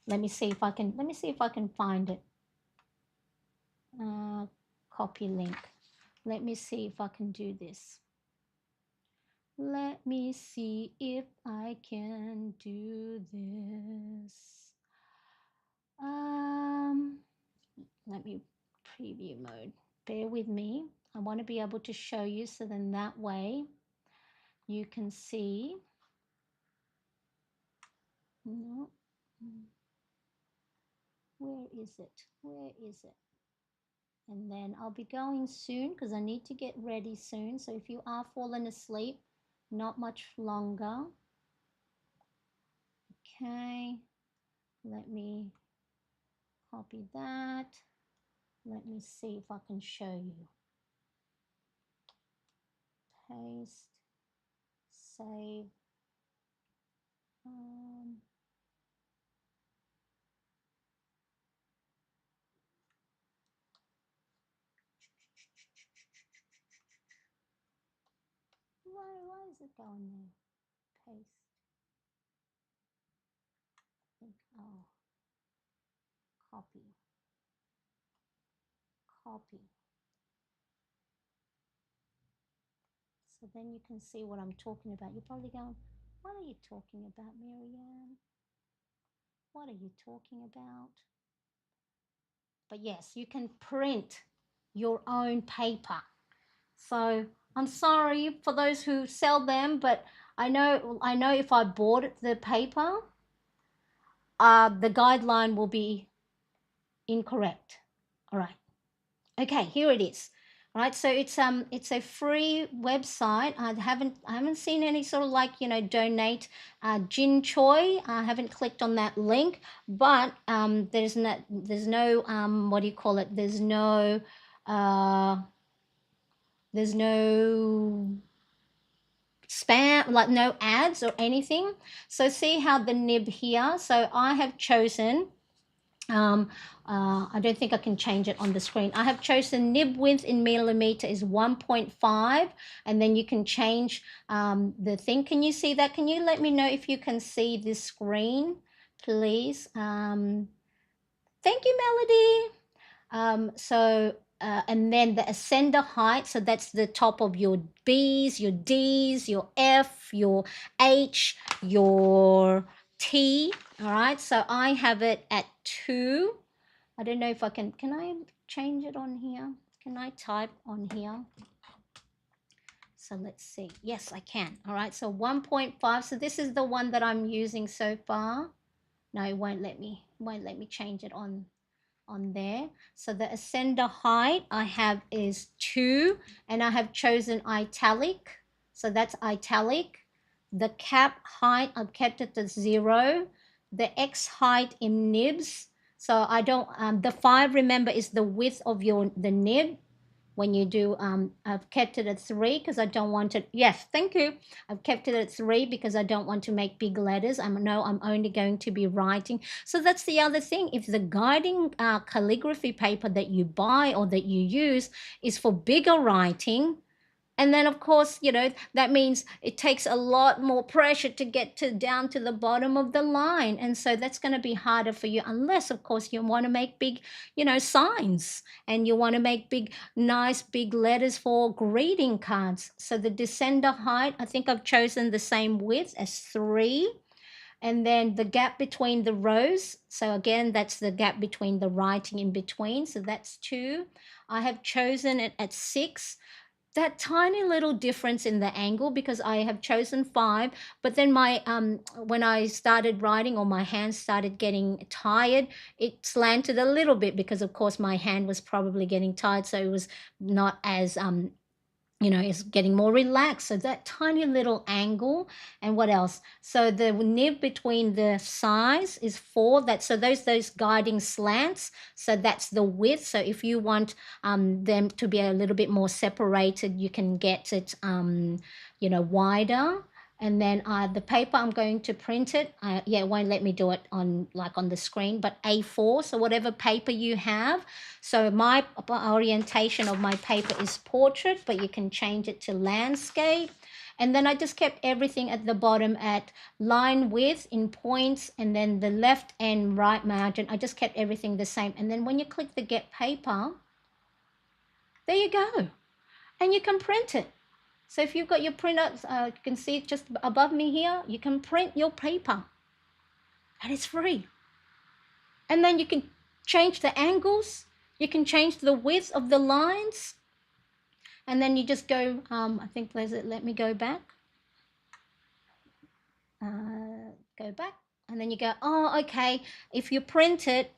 Let me see if I can find it. Copy link. Let me see if I can do this. Let me see if I can do this. Let me preview mode. Bear with me. I want to be able to show you, so then that way you can see. No. Where is it? Where is it? And then I'll be going soon because I need to get ready soon. So if you are falling asleep, not much longer. Okay. Let me copy that. Let me see if I can show you. Paste. save. Why is it going there? Paste. Oh, copy. Copy. So then you can see what I'm talking about. You're probably going, what are you talking about, Marianne? What are you talking about? But yes, you can print your own paper. So I'm sorry for those who sell them, but I know if I bought the paper, the guideline will be incorrect. All right. Okay, here it is. All right, so it's a free website. I haven't seen any sort of like, you know, donate Jin Choi. I haven't clicked on that link, but there's no what do you call it? Uh there's no spam, like no ads or anything. So see how the nib here. So I have chosen um, I don't think I can change it on the screen. I have chosen nib width in millimeter is 1.5, and then you can change the thing. Can you see that? Can you let me know if you can see this screen, please? Thank you, Melody. And then the ascender height, so that's the top of your B's, your D's, your F, your H, your T. All right, so I have it at 2. I don't know if can I change it on here? Can I type on here? So let's see. Yes, I can. All right, so 1.5. So this is the one that I'm using so far. No, it won't let me change it on there. So the ascender height I have is 2, and I have chosen italic. So that's italic. The cap height, I've kept it to 0. The X height in nibs. So I don't, the 5, remember, is the width of the nib. When you do, I've kept it at 3 because I don't want it. Yes, thank you. I've kept it at 3 because I don't want to make big letters. I know I'm only going to be writing. So that's the other thing. If the guiding calligraphy paper that you buy or that you use is for bigger writing, and then of course, you know, that means it takes a lot more pressure to get to down to the bottom of the line, and so that's going to be harder for you, unless of course you want to make big, you know, signs, and you want to make big, nice big letters for greeting cards. So the descender height, I think I've chosen the same width as 3. And then the gap between the rows, so again, that's the gap between the writing in between, so that's 2. I have chosen it at 6. That tiny little difference in the angle, because I have chosen 5, but then my when I started writing, or my hand started getting tired, it slanted a little bit, because of course my hand was probably getting tired, so it was not as you know, is getting more relaxed. So that tiny little angle. And what else? So the nib between the size is 4. So those guiding slants. So that's the width. So if you want them to be a little bit more separated, you can get it, you know, wider. And then the paper, I'm going to print it. Yeah, it won't let me do it on the screen, but A4. So whatever paper you have. So my orientation of my paper is portrait, but you can change it to landscape. And then I just kept everything at the bottom at line width in points, and then the left and right margin, I just kept everything the same. And then when you click the get paper, there you go. And you can print it. So if you've got your printer, you can see it just above me here, you can print your paper. And it's free. And then you can change the angles. You can change the width of the lines. And then you just go, I think, let me go back. Go back. And then you go, oh, okay. If you print it,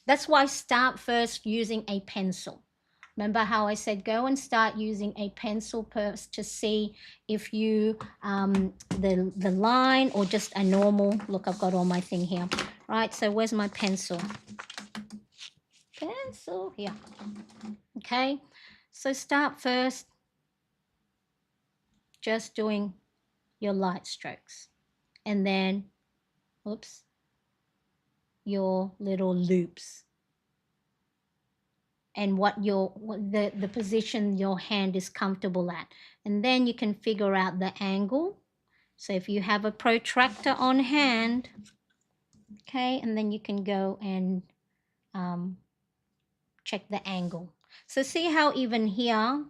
that's why start first using a pencil. Remember how I said go and start using a pencil first to see if you, the line, or just a normal, look, I've got all my thing here, right? So where's my pencil? Pencil here. Okay, so start first just doing your light strokes, and then, oops, your little loops, and what the position your hand is comfortable at. And then you can figure out the angle. So if you have a protractor on hand, okay, and then you can go and check the angle. So see how even here,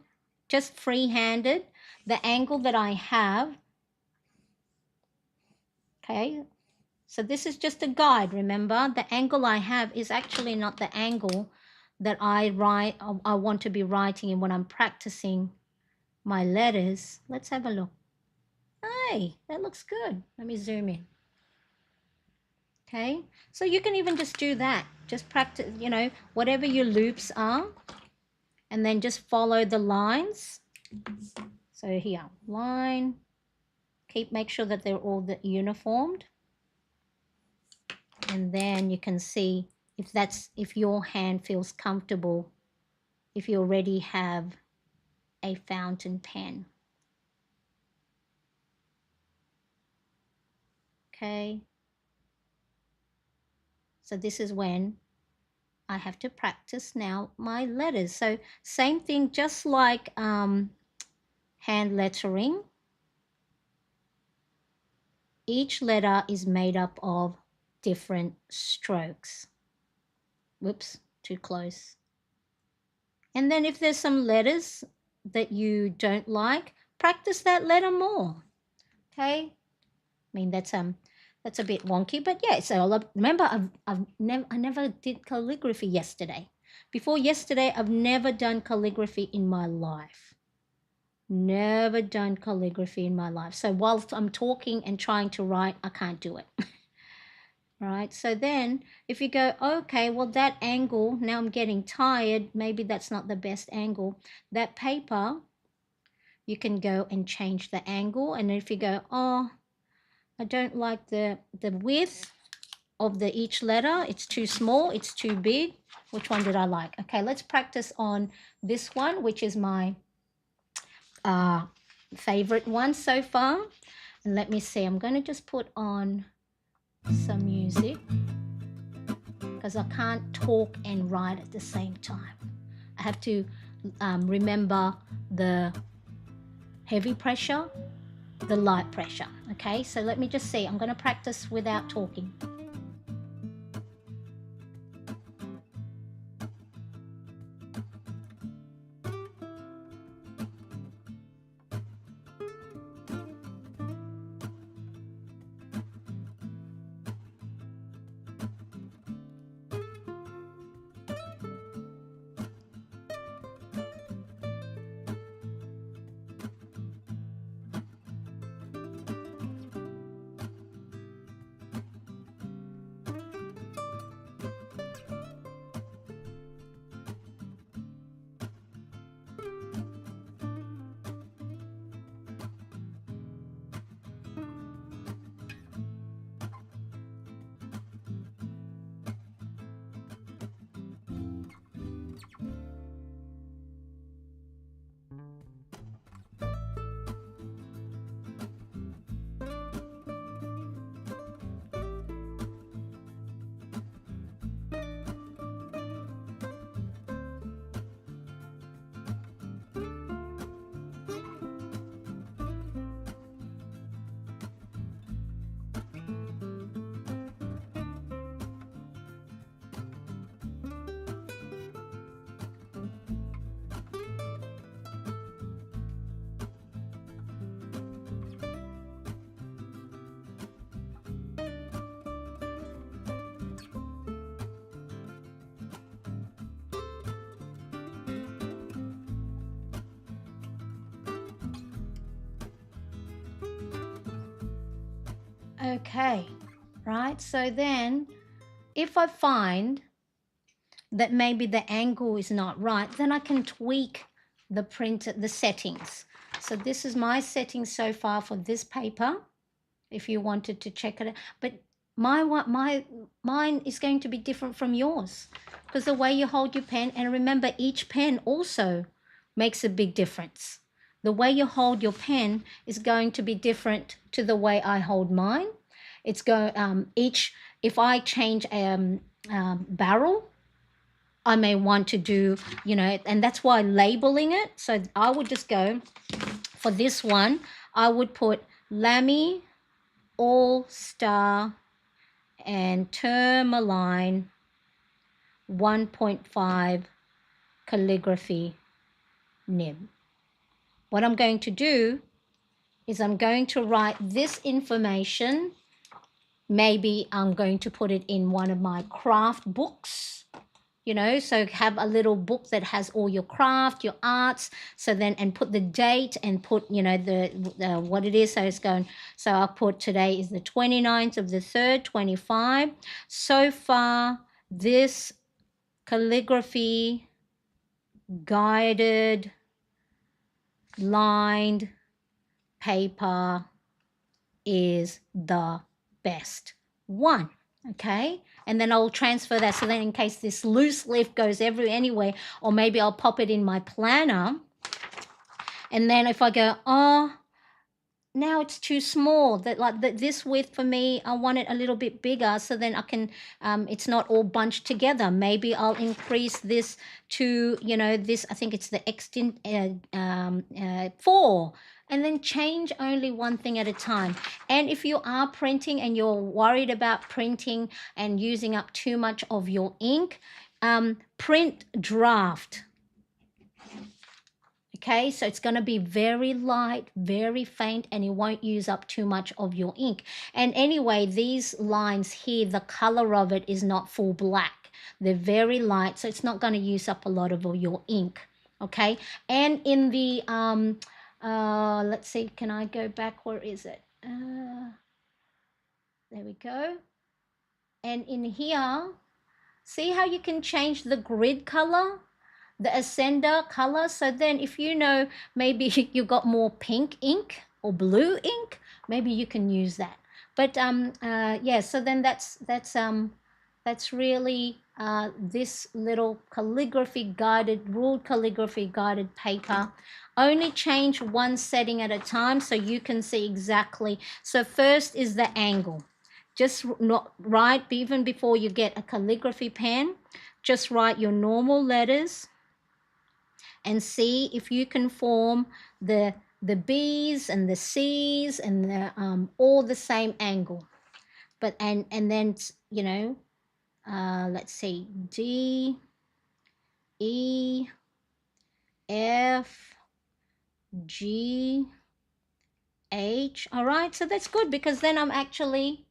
just free-handed, the angle that I have, okay, so this is just a guide, remember? The angle I have is actually not the angle that I want to be writing in when I'm practicing my letters. Let's have a look. Hey, that looks good. Let me zoom in. Okay, so you can even just do that. Just practice, you know, whatever your loops are, and then just follow the lines. So here, line, make sure that they're all uniformed. And then you can see if your hand feels comfortable, if you already have a fountain pen. Okay. So this is when I have to practice now my letters. So same thing, just like hand lettering. Each letter is made up of different strokes. Whoops, too close. And then if there's some letters that you don't like, practice that letter more. Okay. I mean, that's a bit wonky, but yeah. So remember, I never did calligraphy yesterday. Before yesterday, I've never done calligraphy in my life. Never done calligraphy in my life. So whilst I'm talking and trying to write, I can't do it. Right. So then if you go, okay, well, that angle, now I'm getting tired. Maybe that's not the best angle. That paper, you can go and change the angle. And if you go, oh, I don't like the width of each letter. It's too small. It's too big. Which one did I like? Okay, let's practice on this one, which is my favorite one so far. And let me see. I'm going to just put on some music because I can't talk and write at the same time. I have to remember the heavy pressure, the light pressure. Okay, so let me just see. I'm going to practice without talking. Okay, right, so then if I find that maybe the angle is not right, then I can tweak the settings. So this is my settings so far for this paper, if you wanted to check it out. But mine is going to be different from yours because the way you hold your pen, and remember each pen also makes a big difference. the way you hold your pen is going to be different to the way I hold mine. It's go each, if I change barrel, I may want to do, you know, and that's why labeling it. So I would just go for this one, I would put Lamy All Star and Tourmaline 1.5 calligraphy nib. What I'm going to do is I'm going to write this information. Maybe I'm going to put it in one of my craft books, you know, so have a little book that has all your craft, your arts, so then, and put the date and put, you know, the what it is. So it's going, so I'll put today is the 29th of the 3rd, 25. So far, this calligraphy guided lined paper is the best one. Okay, and then I'll transfer that, so then in case this loose leaf goes anywhere, or maybe I'll pop it in my planner, and then if I go, oh, now it's too small, that like this width for me, I want it a little bit bigger, so then I can it's not all bunched together. Maybe I'll increase this to, you know, this, I think it's the extent 4, and then change only one thing at a time. And if you are printing and you're worried about printing and using up too much of your ink, print draft. Okay, so it's going to be very light, very faint, and it won't use up too much of your ink. And anyway, these lines here, the color of it is not full black. They're very light, so it's not going to use up a lot of your ink. Okay, and in the, let's see, can I go back? Where is it? There we go. And in here, see how you can change the grid color? The ascender color. So then if you know maybe you got more pink ink or blue ink, maybe you can use that. But yeah, so then that's really this little ruled calligraphy guided paper. Only change one setting at a time so you can see exactly. So first is the angle. Just not write, even before you get a calligraphy pen, just write your normal letters and see if you can form the B's and the C's and the all the same angle. But and then, you know, let's see, D, E, F, G, H. All right, so that's good, because then I'm actually,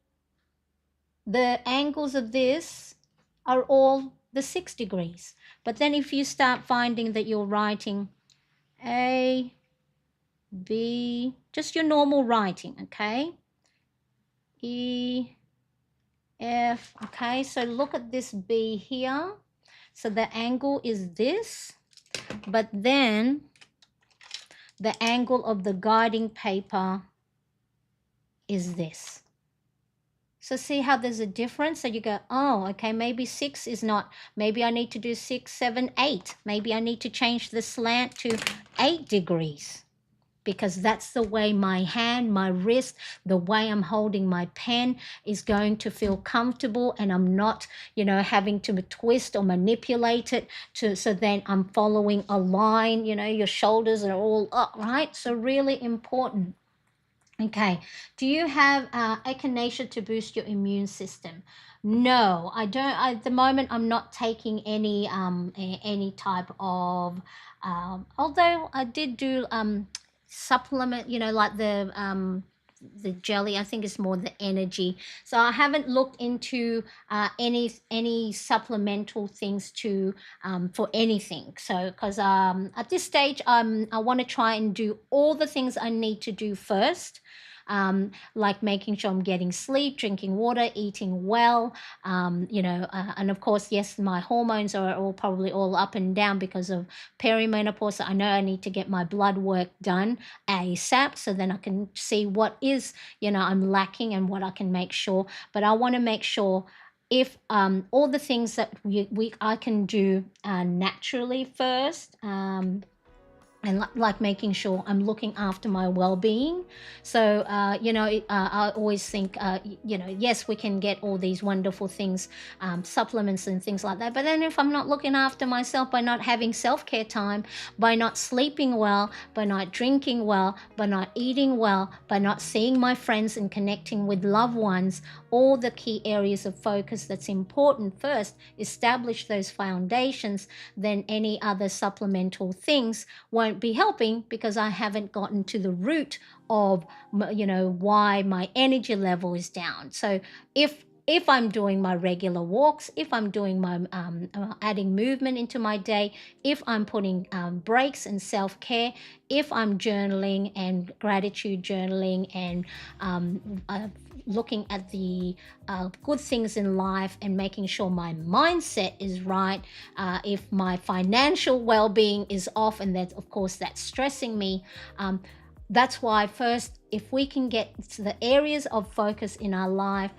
the angles of this are all the 6 degrees. But then if you start finding that you're writing A, B, just your normal writing, okay? E, F, okay? So look at this B here. So the angle is this, but then the angle of the guiding paper is this. So see how there's a difference? So you go, oh, okay, maybe 6 is not, maybe I need to do 6, 7, 8. Maybe I need to change the slant to 8 degrees, because that's the way my hand, my wrist, the way I'm holding my pen is going to feel comfortable, and I'm not, you know, having to twist or manipulate it so then I'm following a line, you know, your shoulders are all up, right? So really important. Okay, do you have echinacea to boost your immune system? No, I don't. At the moment, I'm not taking any type of. Although I did do supplement, you know, like the jelly. I think it's more the energy. So I haven't looked into any supplemental things to for anything. So because at this stage, I want to try and do all the things I need to do first. Like making sure I'm getting sleep, drinking water, eating well, you know, and of course, yes, my hormones are all probably all up and down because of perimenopause. So I know I need to get my blood work done ASAP, so then I can see what is, you know, I'm lacking and what I can make sure. But I want to make sure if all the things that I can do naturally first. and like making sure I'm looking after my well-being. So I always think yes, we can get all these wonderful things, supplements and things like that, but then if I'm not looking after myself, by not having self-care time, by not sleeping well, by not drinking well, by not eating well, by not seeing my friends and connecting with loved ones, all the key areas of focus that's important, first establish those foundations, then any other supplemental things won't be helping, because I haven't gotten to the root of why my energy level is down. So if I'm doing my regular walks, if I'm doing my adding movement into my day, if I'm putting breaks and self-care, if I'm journaling and gratitude journaling and looking at the good things in life and making sure my mindset is right, if my financial well-being is off, and that of course that's stressing me, that's why first, if we can get to the areas of focus in our life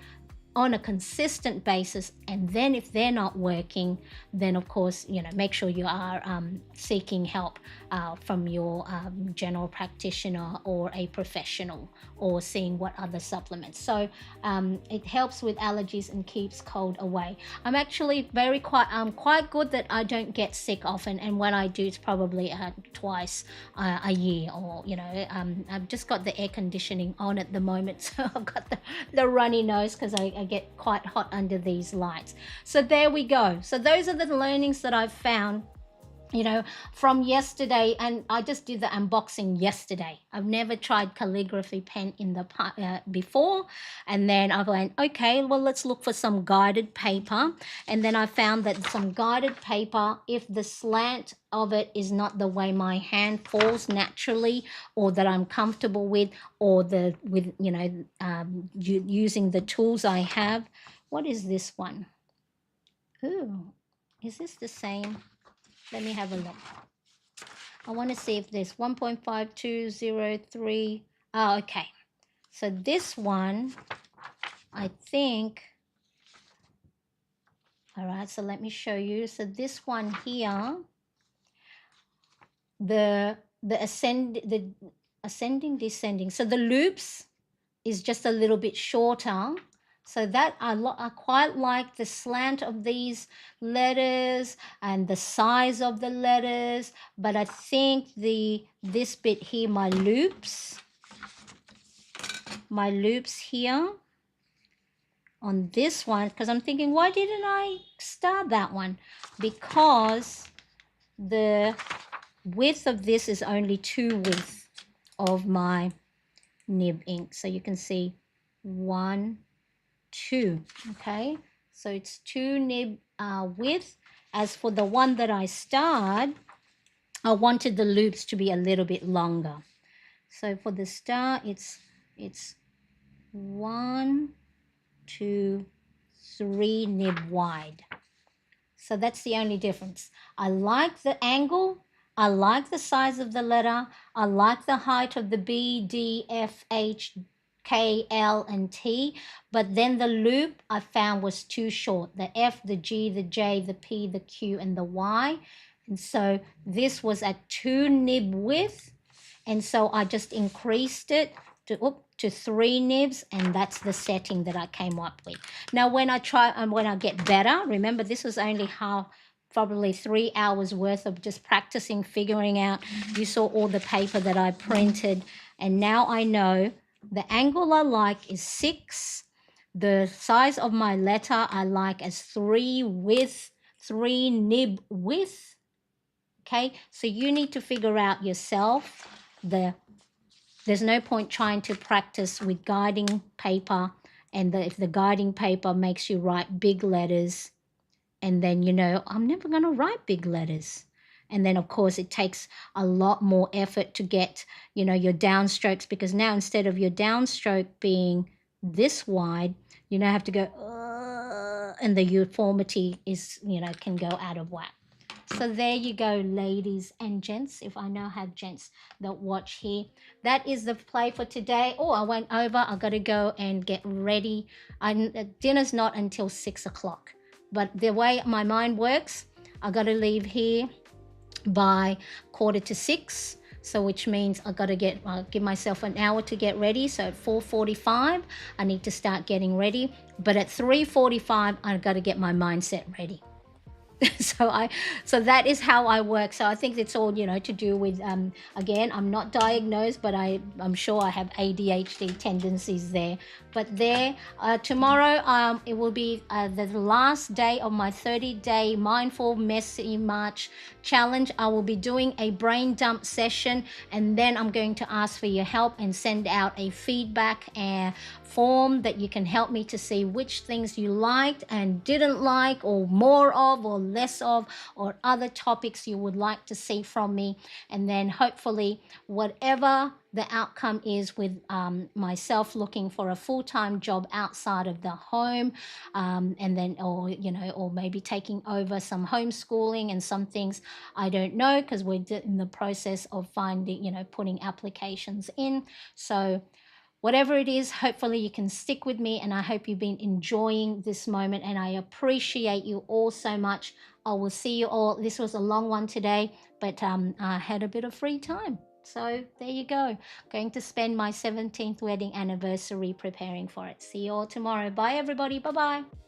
on a consistent basis, and then if they're not working, then of course make sure you are seeking help from your general practitioner or a professional, or seeing what other supplements. So it helps with allergies and keeps cold away. I'm actually quite good that I don't get sick often, and when I do, it's probably twice a year, or I've just got the air conditioning on at the moment, so I've got the runny nose because I get quite hot under these lights. So there we go. So those are the learnings that I've found from yesterday, and I just did the unboxing yesterday. I've never tried calligraphy pen in the before, and then I went, okay, well, let's look for some guided paper, and then I found that some guided paper, if the slant of it is not the way my hand falls naturally, or that I'm comfortable with, or using the tools I have. What is this one? Ooh, is this the same? Let me have a look. I want to see if there's 1.5203. Oh, okay. So this one, I think, all right, so let me show you. So this one here, the ascending, descending. So the loops is just a little bit shorter. So that I quite like the slant of these letters and the size of the letters, but I think this bit here, my loops here on this one, because I'm thinking, why didn't I start that one? Because the width of this is only 2 width of my nib ink. So you can see 1, 2. Okay, so it's 2 nib width. As for the one that I starred, I wanted the loops to be a little bit longer. So for the star, it's 1, 2, 3 nib wide. So that's the only difference. I like the angle, I like the size of the letter, I like the height of the B, D, F, H, K, L, and T, but then the loop I found was too short. The F, the G, the J, the P, the Q, and the Y. And so this was at 2 nib width, and so I just increased it to 3 nibs, and that's the setting that I came up with. Now when I try and when I get better, remember this was only probably 3 hours worth of just practicing, figuring out. You saw all the paper that I printed, and now I know the angle I like is 6. The size of my letter I like as 3 width, 3 nib width. Okay, so you need to figure out yourself. There's no point trying to practice with guiding paper, and if the guiding paper makes you write big letters, and then I'm never going to write big letters. And then of course it takes a lot more effort to get your downstrokes, because now instead of your downstroke being this wide, you now have to go and the uniformity is can go out of whack. So there you go, ladies and gents, if I now have gents that watch here. That is the play for today. Oh, I went over. I got to go and get ready. Dinner's not until 6 o'clock. But the way my mind works, I got to leave here by 5:45. So which means I got to give myself an hour to get ready. So at 4:45 I need to start getting ready, but at 3:45 I got to get my mindset ready. So that is how I work. So I think it's all, to do with, again, I'm not diagnosed, but I'm sure I have ADHD tendencies there. But there, tomorrow, it will be the last day of my 30-day mindful messy March challenge. I will be doing a brain dump session, and then I'm going to ask for your help and send out a feedback and form that you can help me to see which things you liked and didn't like, or more of or less of, or other topics you would like to see from me. And then hopefully whatever the outcome is with myself looking for a full-time job outside of the home, and then, or maybe taking over some homeschooling and some things, I don't know, because we're in the process of finding, putting applications in. So whatever it is, hopefully you can stick with me, and I hope you've been enjoying this moment, and I appreciate you all so much. I will see you all. This was a long one today, but I had a bit of free time. So there you go. Going to spend my 17th wedding anniversary preparing for it. See you all tomorrow. Bye, everybody. Bye-bye.